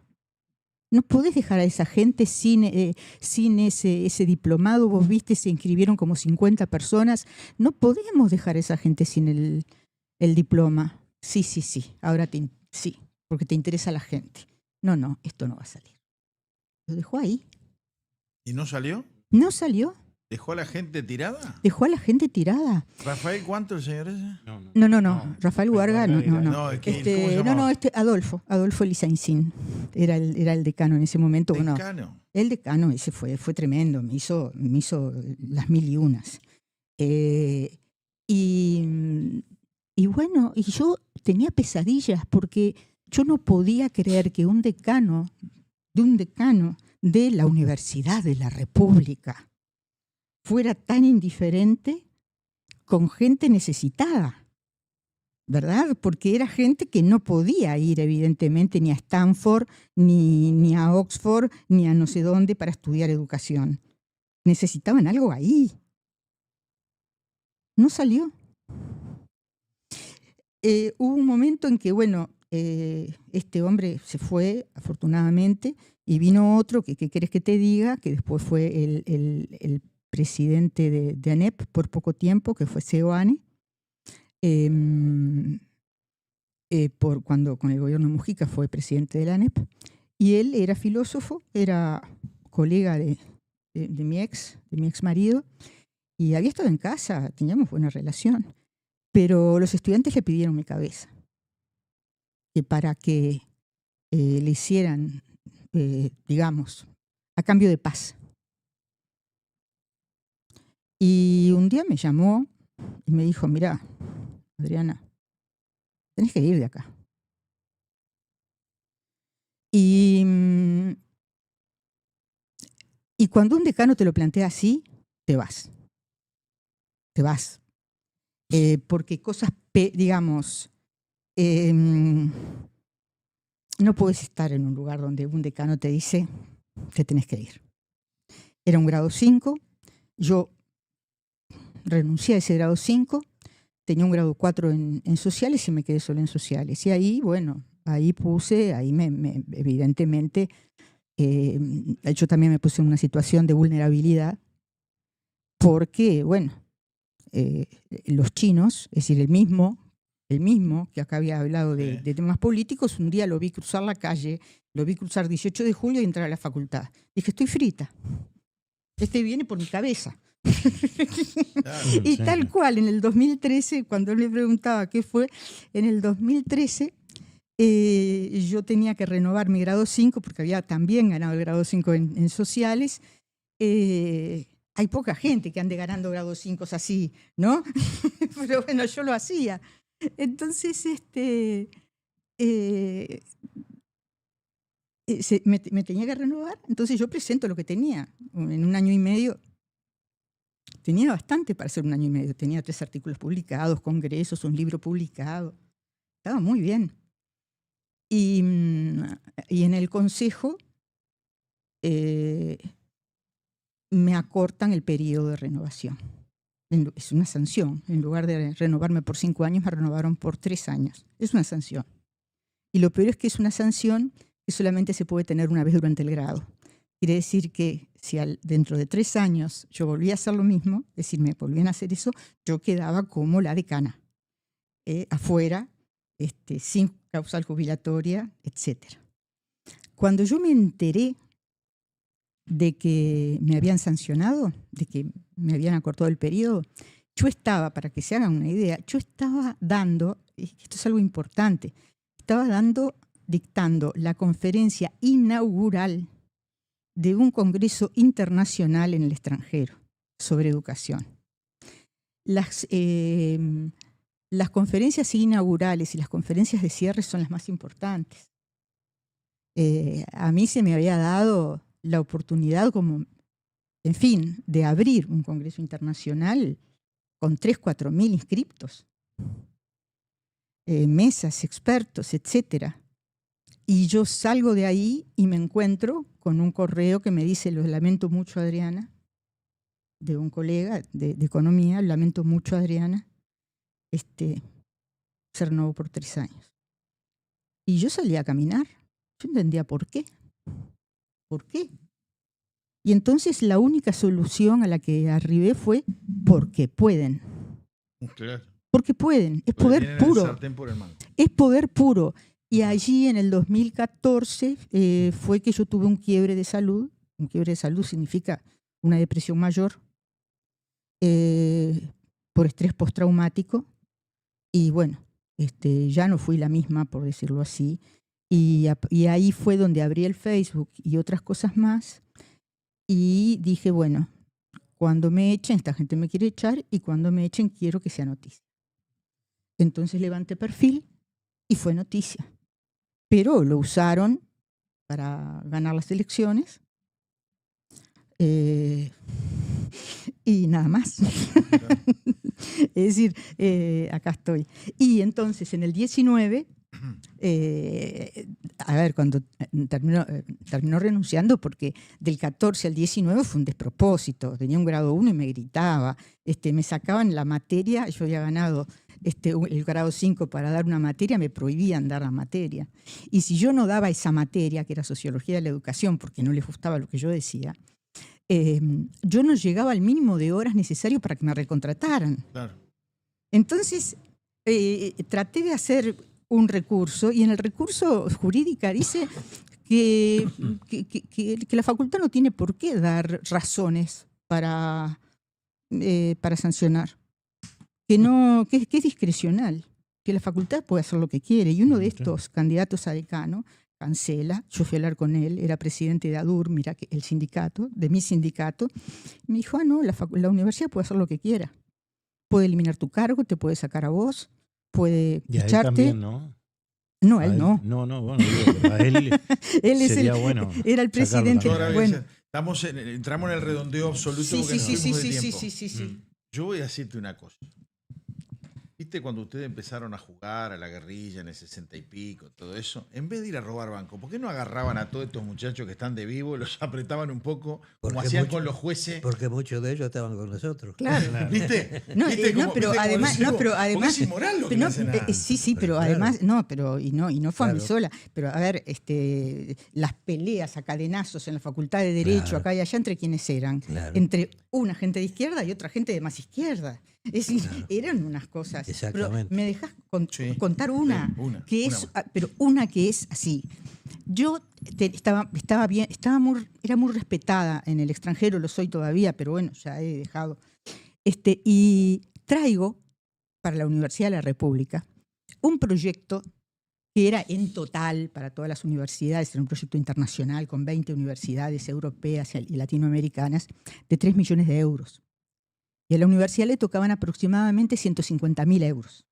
No podés dejar a esa gente sin ese diplomado. Vos viste, se inscribieron como 50 personas. No podemos dejar a esa gente sin el diploma. Sí. Ahora sí, porque te interesa la gente. No, esto no va a salir. Lo dejó ahí. ¿Y no salió? No salió. ¿Dejó a la gente tirada? Dejó a la gente tirada. ¿Rafael cuánto el señor ese? No. Rafael Guarga, no. ¿Cómo se llamaba? Adolfo Lizainzín. Era el decano en ese momento. ¿Decano? Bueno, el decano ese fue tremendo, me hizo las 1001. Y bueno, y yo tenía pesadillas porque yo no podía creer que un decano de la Universidad de la República fuera tan indiferente con gente necesitada, ¿verdad? Porque era gente que no podía ir, evidentemente, ni a Stanford, ni a Oxford, ni a no sé dónde para estudiar educación. Necesitaban algo ahí. No salió. Hubo un momento en que, bueno, este hombre se fue, afortunadamente, y vino otro que, ¿qué querés que te diga? Que después fue el presidente de ANEP por poco tiempo, que fue Seoane, cuando con el gobierno de Mujica fue presidente de la ANEP, y él era filósofo, era colega de mi ex marido, y había estado en casa, teníamos buena relación, pero los estudiantes le pidieron mi cabeza, que para que le hicieran, digamos, a cambio de paz. Y un día me llamó y me dijo, mirá, Adriana, tenés que ir de acá. Y cuando un decano te lo plantea así, te vas. Te vas. porque cosas, digamos, no puedes estar en un lugar donde un decano te dice que tenés que ir. Era un grado 5, yo renuncié a ese grado 5, tenía un grado 4 en sociales y me quedé sola en sociales. Y ahí, bueno, evidentemente, yo también me puse en una situación de vulnerabilidad porque, bueno, los chinos, es decir, el mismo que acá había hablado de temas políticos, un día lo vi cruzar la calle, lo vi cruzar 18 de julio y entrar a la facultad. Dije, estoy frita. Este viene por mi cabeza. Y tal cual, en el 2013, cuando le preguntaba qué fue, en el 2013 yo tenía que renovar mi grado 5 porque había también ganado el grado 5 en sociales. Hay poca gente que ande ganando grado 5 así, ¿no? Pero bueno, yo lo hacía. Entonces, me tenía que renovar, entonces yo presento lo que tenía. En un año y medio, tenía bastante para hacer un año y medio. Tenía 3 artículos publicados, congresos, un libro publicado. Estaba muy bien. Y en el consejo me acortan el periodo de renovación. Es una sanción. En lugar de renovarme por 5 años, me renovaron por 3 años. Es una sanción. Y lo peor es que es una sanción que solamente se puede tener una vez durante el grado. Quiere decir que si dentro de 3 años yo volví a hacer lo mismo, es decir, me volvían a hacer eso, yo quedaba como la decana, afuera, sin causal jubilatoria, etc. Cuando yo me enteré de que me habían sancionado, de que me habían acortado el periodo, yo estaba, para que se hagan una idea, yo estaba dando, esto es algo importante, dictando la conferencia inaugural de un congreso internacional en el extranjero sobre educación. Las conferencias inaugurales y las conferencias de cierre son las más importantes. A mí se me había dado la oportunidad en fin, de abrir un congreso internacional con 3.000 a 4.000 inscriptos, mesas, expertos, etc. Y yo salgo de ahí y me encuentro con un correo que me dice: lo lamento mucho, Adriana, de un colega de economía, lamento mucho, Adriana, se renovó por 3 años. Y yo salí a caminar. Yo entendía por qué. ¿Por qué? Y entonces la única solución a la que arribé fue porque pueden. Claro. Porque pueden. Es poder puro. Es poder puro. Y allí en el 2014 fue que yo tuve un quiebre de salud. Un quiebre de salud significa una depresión mayor por estrés postraumático. Y bueno, ya no fui la misma, por decirlo así. Y ahí fue donde abrí el Facebook y otras cosas más. Y dije, bueno, cuando me echen, esta gente me quiere echar, y cuando me echen quiero que sea noticia. Entonces levanté perfil y fue noticia. Pero lo usaron para ganar las elecciones. Y nada más. Es decir, acá estoy. Y entonces en el 19... cuando terminó renunciando, porque del 14 al 19 fue un despropósito. Tenía un grado 1 y me gritaba. Me sacaban la materia, yo había ganado el grado 5 para dar una materia, me prohibían dar la materia. Y si yo no daba esa materia, que era Sociología de la Educación, porque no les gustaba lo que yo decía, yo no llegaba al mínimo de horas necesario para que me recontrataran. Claro. Entonces, traté de hacer un recurso, y en el recurso jurídica dice que la facultad no tiene por qué dar razones para sancionar, que es discrecional, que la facultad puede hacer lo que quiere. Y uno de estos candidatos a decano cancela. Yo fui a hablar con él, era presidente de ADUR, mira, el sindicato, de mi sindicato. Me dijo, no, la universidad puede hacer lo que quiera. Puede eliminar tu cargo, te puede sacar a vos, puede echarte. Él también, ¿no? No, él no. No, bueno, digo, a él sería bueno. Era el presidente. Bueno. Entramos en el redondeo absoluto porque nos tenemos de tiempo. Sí. Yo voy a decirte una cosa. ¿viste cuando ustedes empezaron a jugar a la guerrilla en el 60 y pico, todo eso? En vez de ir a robar banco, ¿por qué no agarraban a todos estos muchachos que están de vivo, los apretaban un poco, como hacían con los jueces? Porque muchos de ellos estaban con nosotros. Claro. ¿Viste? No, ¿Viste no, pero además, porque es inmoral lo que no, hacen a... sí, pero claro. además, no fue a mí Claro. sola. Pero a ver, las peleas a cadenazos en la Facultad de Derecho, Claro. acá y allá, ¿entre quiénes eran? Claro. Entre una gente de izquierda y otra gente de más izquierda. Es decir, eran unas cosas. Exactamente. Pero me dejas Sí. contar una, Sí, una pero una que es así. Yo estaba bien, era muy respetada en el extranjero, lo soy todavía, pero bueno, ya he dejado. Y traigo para la Universidad de la República un proyecto que era en total para todas las universidades, era un proyecto internacional con 20 universidades europeas y latinoamericanas, de 3 millones de euros. Y a la universidad le tocaban aproximadamente 150.000 euros.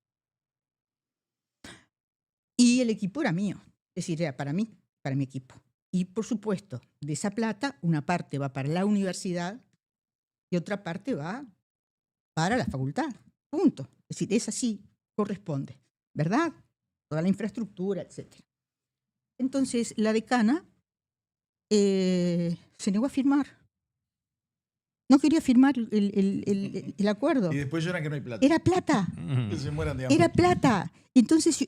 Y el equipo era mío, es decir, era para mí, para mi equipo. Y por supuesto, de esa plata, una parte va para la universidad y otra parte va para la facultad. Punto. Es decir, es así, corresponde, ¿verdad? Toda la infraestructura, etc. Entonces, la decana se negó a firmar. No quería firmar el acuerdo. Y después lloran que no hay plata. Era plata. Que se mueran de hambre. Era plata. Entonces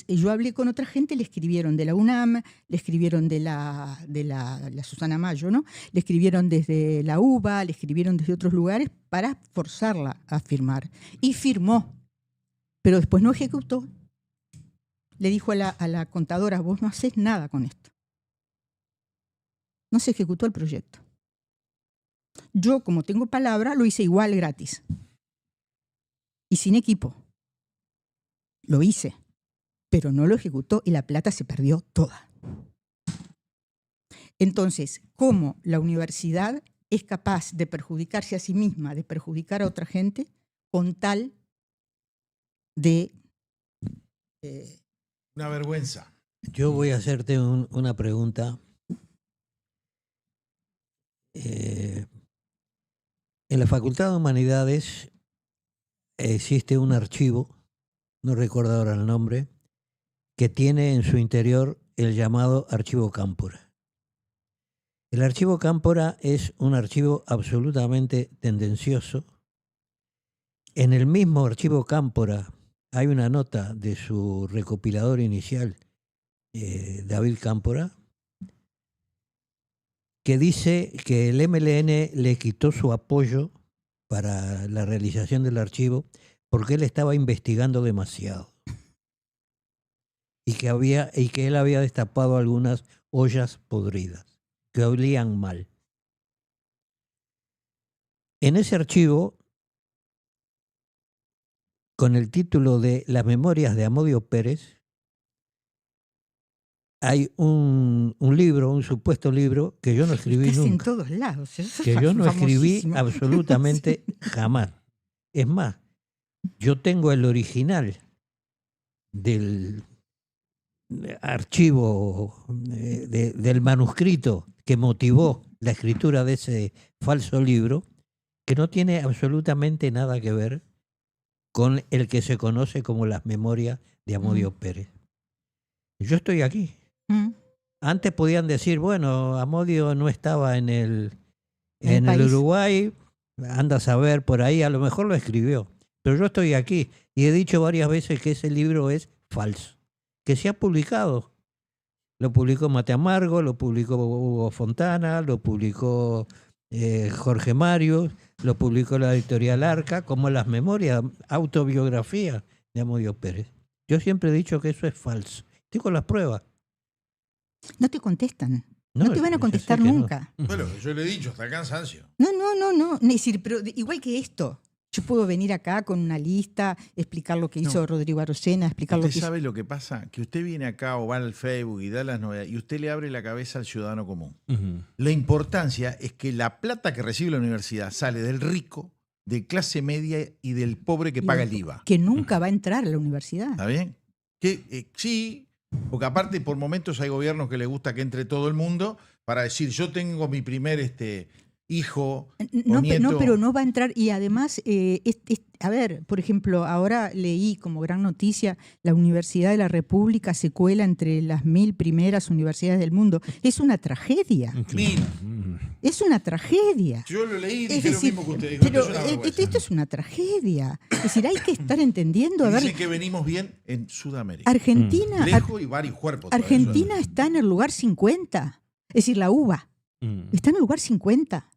yo hablé con otra gente, le escribieron de la UNAM, le escribieron de la Susana Mayo, ¿no? Le escribieron desde la UBA, le escribieron desde otros lugares para forzarla a firmar. Y firmó, pero después no ejecutó. Le dijo a la contadora, vos no haces nada con esto. No se ejecutó el proyecto. Yo, como tengo palabra, lo hice igual gratis. Y sin equipo. Lo hice, pero no lo ejecutó y la plata se perdió toda. Entonces, ¿cómo la universidad es capaz de perjudicarse a sí misma, de perjudicar a otra gente, con tal de... Una vergüenza. Yo voy a hacerte una pregunta. En la Facultad de Humanidades existe un archivo, no recuerdo ahora el nombre, que tiene en su interior el llamado Archivo Cámpora. El Archivo Cámpora es un archivo absolutamente tendencioso. En el mismo Archivo Cámpora hay una nota de su recopilador inicial, David Cámpora, que dice que el MLN le quitó su apoyo para la realización del archivo porque él estaba investigando demasiado y que él había destapado algunas ollas podridas que olían mal. En ese archivo, con el título de Las Memorias de Amodio Pérez, hay un libro, un supuesto libro que yo no escribí Casi en nunca. todos lados. Eso Que es yo no escribí famosísimo. absolutamente Sí. jamás. Es más, yo tengo el original del archivo, del manuscrito que motivó la escritura de ese falso libro, que no tiene absolutamente nada que ver con el que se conoce como Las Memorias de Amodio Pérez. Yo estoy aquí. Antes podían decir, bueno, Amodio no estaba en el Uruguay, anda a saber por ahí, a lo mejor lo escribió. Pero yo estoy aquí y he dicho varias veces que ese libro es falso, que se ha publicado. Lo publicó Mate Amargo, lo publicó Hugo Fontana, lo publicó Jorge Mario, lo publicó la editorial Arca, como Las Memorias, autobiografía de Amodio Pérez. Yo siempre he dicho que eso es falso. Estoy con las pruebas. No te contestan. No te van a contestar nunca. No. Bueno, yo le he dicho, hasta el cansancio. No. Es decir, pero igual que esto, yo puedo venir acá con una lista, explicar lo que hizo Rodrigo Arocena, explicar lo que ¿Usted hizo. sabe lo que pasa? Que usted viene acá o va al Facebook y da las novedades y usted le abre la cabeza al ciudadano común. La importancia es que la plata que recibe la universidad sale del rico, de clase media y del pobre que paga el IVA. Que nunca va a entrar a la universidad. ¿Está bien? Que sí, porque aparte por momentos hay gobiernos que les gusta que entre todo el mundo para decir, yo tengo mi primer hijo No, o nieto. no, pero no va a entrar. Y además, a ver, por ejemplo, ahora leí como gran noticia, la Universidad de la República se cuela entre las 1000 primeras universidades del mundo. Es una tragedia. Es una tragedia. Yo lo leí y Es dije decir, lo mismo que usted dijo. pero Esto es una vergüenza. esto es una tragedia. Es decir, hay que estar entendiendo. A ver, Dicen que venimos bien en Sudamérica. Argentina, Lejos y varios cuerpos. todavía. Argentina está en el lugar 50. Es decir, la UBA está en el lugar 50.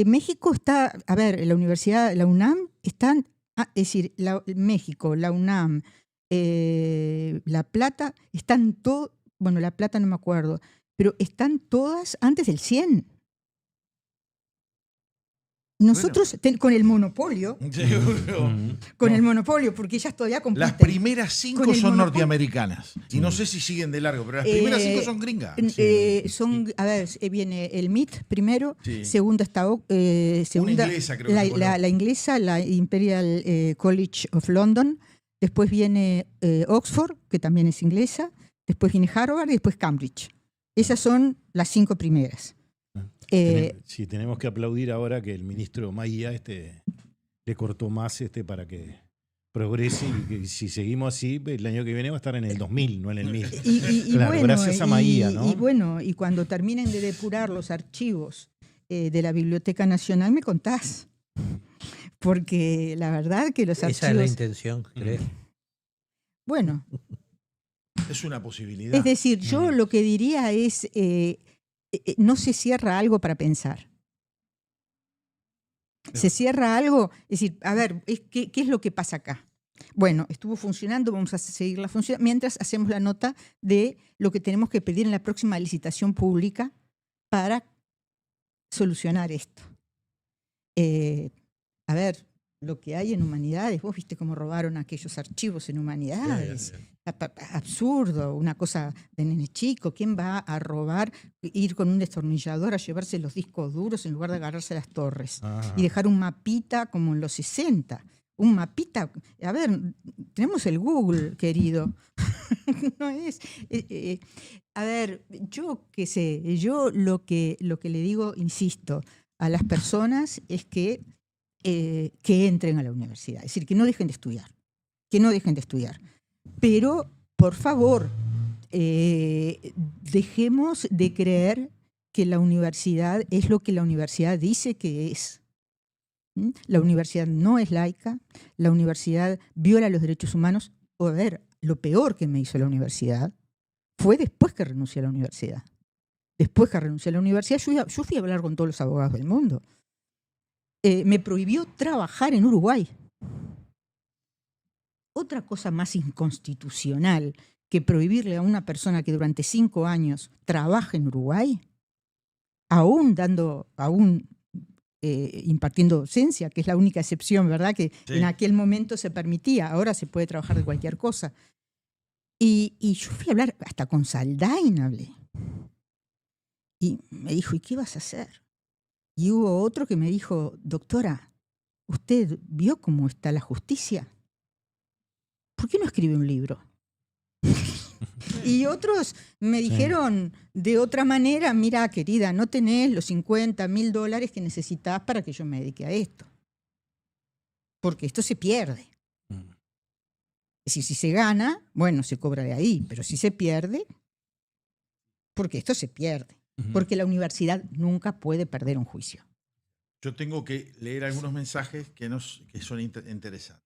México está, a ver, la universidad, la UNAM, están, es decir, México, la UNAM, La Plata, están todos, bueno, La Plata no me acuerdo, pero están todas antes del 100. Nosotros, con el monopolio, con el monopolio, porque ellas todavía compiten. Las primeras 5 Con el son monopolio. norteamericanas. Y no sé si siguen de largo, pero las primeras 5 son gringas. A ver, viene el MIT primero, Sí. segunda está segunda, inglesa, creo que la inglesa, la Imperial College of London, después viene Oxford, que también es inglesa, después viene Harvard y después Cambridge. Esas son las 5 primeras. Sí, tenemos que aplaudir ahora que el ministro Maía le cortó más para que progrese y que si seguimos así, el año que viene va a estar en el 2000, no en el 1000. Claro, Bueno, gracias a Maía, ¿no? Y bueno, y cuando terminen de depurar los archivos de la Biblioteca Nacional, me contás. Porque la verdad que los archivos... Esa es la intención, creo. Bueno, Es una posibilidad. es decir, yo lo que diría es, no se cierra algo para pensar. Se cierra algo, es decir, a ver, ¿qué es lo que pasa acá? Bueno, estuvo funcionando, vamos a seguirla funcionando, mientras hacemos la nota de lo que tenemos que pedir en la próxima licitación pública para solucionar esto. A ver, lo que hay en humanidades, vos viste cómo robaron aquellos archivos en humanidades. Absurdo, una cosa de nene chico. ¿Quién va a robar, ir con un destornillador a llevarse los discos duros en lugar de agarrarse las torres? Y dejar un mapita como en los 60. Un mapita, a ver, tenemos el Google, querido. No es. A ver, yo qué sé, yo lo que le digo, insisto, a las personas es que entren a la universidad, es decir, que no dejen de estudiar, Pero, por favor, dejemos de creer que la universidad es lo que la universidad dice que es. La universidad no es laica, la universidad viola los derechos humanos. A ver, lo peor que me hizo la universidad fue después que renuncié a la universidad. Después que renuncié a la universidad, yo fui a hablar con todos los abogados del mundo. Me prohibió trabajar en Uruguay. Otra cosa más inconstitucional que prohibirle a una persona que durante 5 años trabaja en Uruguay, aún impartiendo docencia, que es la única excepción, ¿verdad? Que sí, en aquel momento se permitía, ahora se puede trabajar de cualquier cosa. Y yo fui a hablar, hasta con Saldain hablé. Y me dijo, ¿y qué vas a hacer? Y hubo otro que me dijo, doctora, ¿usted vio cómo está la justicia? ¿Por qué no escribe un libro? Y otros me dijeron de otra manera, mira, querida, no tenés los $50.000 que necesitas para que yo me dedique a esto. Porque esto se pierde. Es decir, si se gana, bueno, se cobra de ahí, pero si se pierde, porque esto se pierde. Porque la universidad nunca puede perder un juicio. Yo tengo que leer algunos mensajes que son interesantes.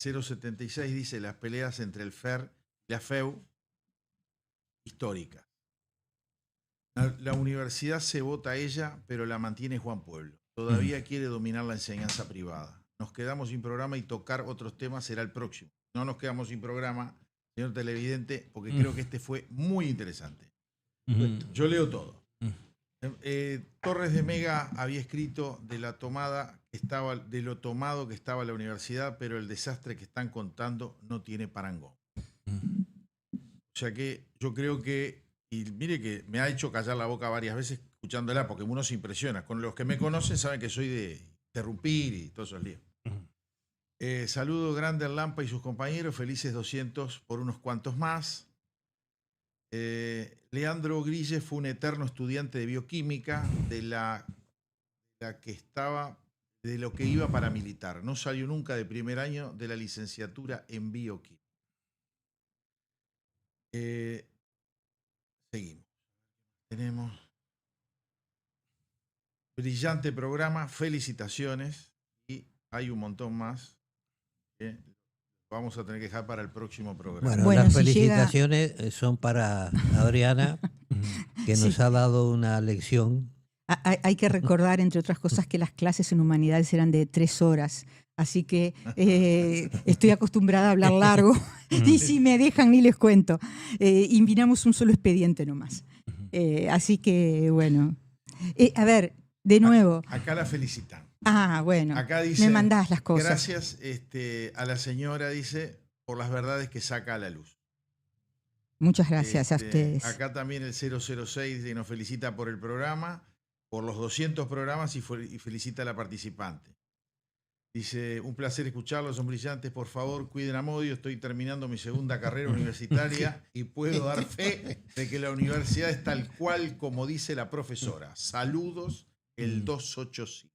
076 dice, las peleas entre el FER y la FEU, históricas. La universidad se vota a ella, pero la mantiene Juan Pueblo. Todavía quiere dominar la enseñanza privada. Nos quedamos sin programa y tocar otros temas será el próximo. No nos quedamos sin programa, señor televidente, porque creo que este fue muy interesante. Yo leo todo. Torres de Mega había escrito de lo tomado que estaba la universidad, pero el desastre que están contando no tiene parangón. O sea que yo creo que, y mire que me ha hecho callar la boca varias veces escuchándola, porque uno se impresiona. Con los que me conocen saben que soy de interrumpir y todos esos líos. Saludo grande al Lampa y sus compañeros, felices 200 por unos cuantos más. Leandro Grille fue un eterno estudiante de bioquímica de la la que estaba, de lo que iba para militar. No salió nunca de primer año de la licenciatura en bioquímica. Seguimos. Tenemos brillante programa, felicitaciones, y hay un montón más que vamos a tener que dejar para el próximo programa. Bueno, las si felicitaciones son para Adriana, que nos ha dado una lección. Hay que recordar, entre otras cosas, que las clases en humanidades eran de 3 horas. Así que estoy acostumbrada a hablar largo y si me dejan ni les cuento. Invitamos un solo expediente nomás. Así que, bueno. A ver, de nuevo. Acá la felicitan. Bueno. Acá dice, me mandás las cosas. Gracias a la señora, dice, por las verdades que saca a la luz. Muchas gracias a ustedes. Acá también el 006 que nos felicita por el programa, por los 200 programas y felicita a la participante. Dice, un placer escucharlos, son brillantes, por favor, cuiden a Modio, estoy terminando mi segunda carrera universitaria y puedo dar fe de que la universidad es tal cual como dice la profesora. Saludos, el 285.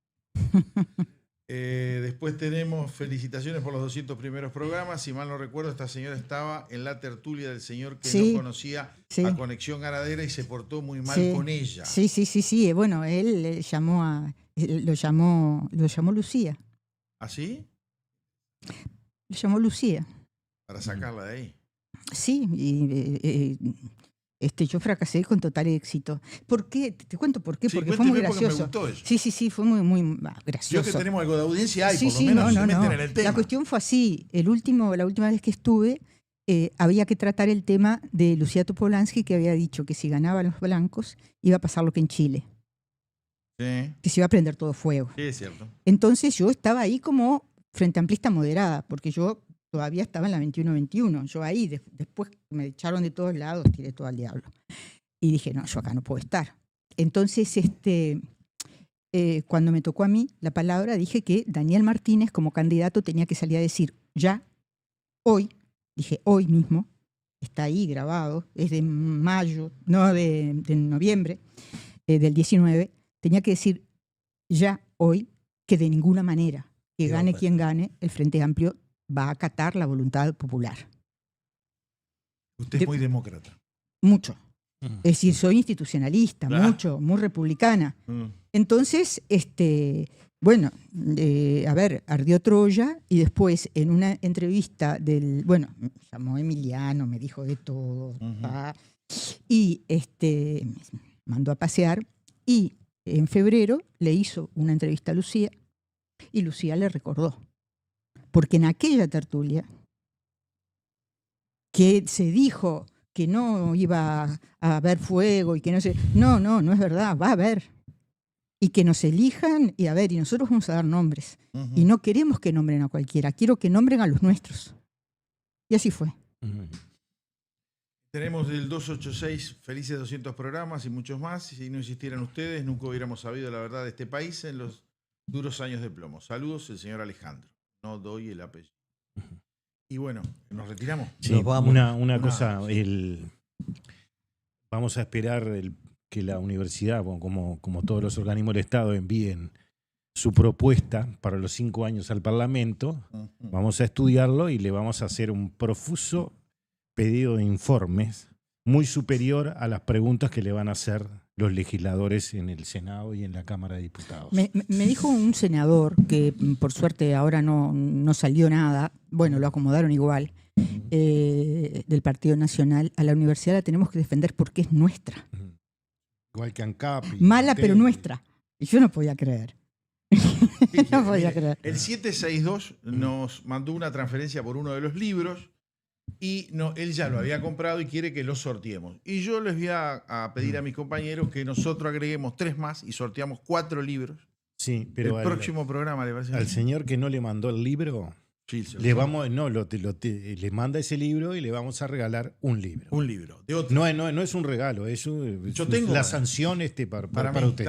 Después tenemos felicitaciones por los 200 primeros programas. Si mal no recuerdo, esta señora estaba en la tertulia del señor que no conocía a Conexión Ganadera y se portó muy mal con ella. Sí. Bueno, él lo llamó Lucía. ¿Ah, sí? Lo llamó Lucía. Para sacarla de ahí. Sí, y yo fracasé con total éxito. ¿Por qué? Te cuento por qué, porque fue muy gracioso. Me gustó eso. Sí, fue muy gracioso. Yo que tenemos algo de audiencia, por lo menos se meten en el tema. La cuestión fue así. La última vez que estuve, había que tratar el tema de Lucía Topolansky, que había dicho que si ganaban los blancos, iba a pasar lo que en Chile. Sí. Que se iba a prender todo fuego. Sí, es cierto. Entonces yo estaba ahí como frente amplista moderada, porque yo todavía estaba en la 21-21. Yo ahí, después me echaron de todos lados, tiré todo al diablo. Y dije, no, yo acá no puedo estar. Entonces, cuando me tocó a mí la palabra, dije que Daniel Martínez como candidato tenía que salir a decir, ya, hoy, dije hoy mismo, está ahí grabado, es de mayo, no de noviembre del 19, tenía que decir ya hoy que de ninguna manera, que gane quien gane, el Frente Amplio va a acatar la voluntad popular. Usted es muy demócrata. Mucho. Es decir, soy institucionalista, mucho, muy republicana. Entonces, bueno, ardió Troya y después en una entrevista me llamó Emiliano, me dijo de todo, y me mandó a pasear y en febrero le hizo una entrevista a Lucía y Lucía le recordó. Porque en aquella tertulia que se dijo que no iba a haber fuego y que no sé... No es verdad, va a haber. Y que nos elijan y y nosotros vamos a dar nombres. Y no queremos que nombren a cualquiera, quiero que nombren a los nuestros. Y así fue. Tenemos el 286 felices 200 programas y muchos más. Si no existieran ustedes, nunca hubiéramos sabido la verdad de este país en los duros años de plomo. Saludos, el señor Alejandro. No doy el apellido. Y bueno, nos retiramos. Sí, una cosa, vamos a esperar que la universidad, como todos los organismos del Estado, envíen su propuesta para los 5 años al Parlamento. Vamos a estudiarlo y le vamos a hacer un profuso pedido de informes muy superior a las preguntas que le van a hacer los legisladores en el Senado y en la Cámara de Diputados. Me dijo un senador, que por suerte ahora no salió nada, bueno, lo acomodaron igual, del Partido Nacional, a la universidad la tenemos que defender porque es nuestra. Igual que ANCAP. Mala, pero nuestra. Y yo no podía creer. No podía creer. El 762 nos mandó una transferencia por uno de los libros y él ya lo había comprado y quiere que lo sorteemos. Y yo les voy a pedir a mis compañeros que nosotros agreguemos 3 más y sorteamos 4 libros. Sí, pero el próximo programa le parece. Al señor que no le mandó el libro, sí, le manda ese libro y le vamos a regalar un libro. Un libro. De otro. No es un regalo, eso yo tengo la sanción para usted.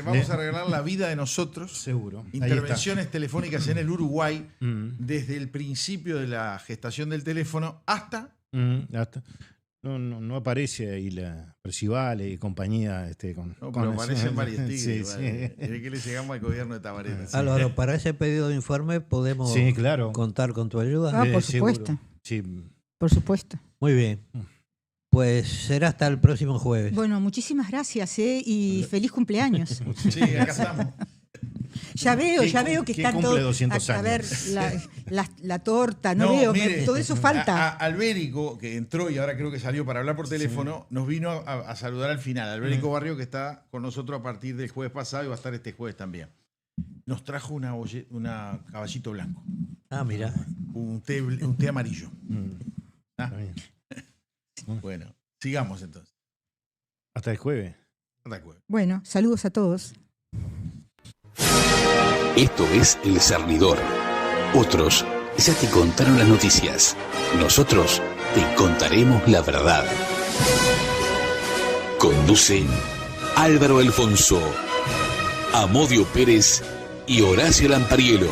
Vamos a regalar La vida de nosotros. Seguro. Intervenciones telefónicas en el Uruguay desde el principio de la gestación del teléfono hasta no aparece ahí la Percival y compañía. No, pero aparecen varios tigres. Sí, Desde que le llegamos al gobierno de Tabaré. Álvaro, para ese pedido de informe podemos contar con tu ayuda. Por supuesto. Sí. Por supuesto. Muy bien. Pues será hasta el próximo jueves. Bueno, muchísimas gracias y feliz cumpleaños. Sí, acá estamos. Ya veo que están todos 200 a ver años. la torta, no veo, mire, todo eso falta. Albérico, que entró y ahora creo que salió para hablar por teléfono, nos vino a saludar al final. Albérico Barrio, que está con nosotros a partir del jueves pasado y va a estar este jueves también. Nos trajo una caballito blanco. Ah, mira. Un té amarillo. ¿Ah? Bueno, sigamos entonces. Hasta el jueves. Hasta el jueves. Bueno, saludos a todos. Esto es El Cernidor. Otros ya te contaron las noticias. Nosotros te contaremos la verdad. Conducen Álvaro Alfonso, Amodio Pérez y Horacio Lampariello.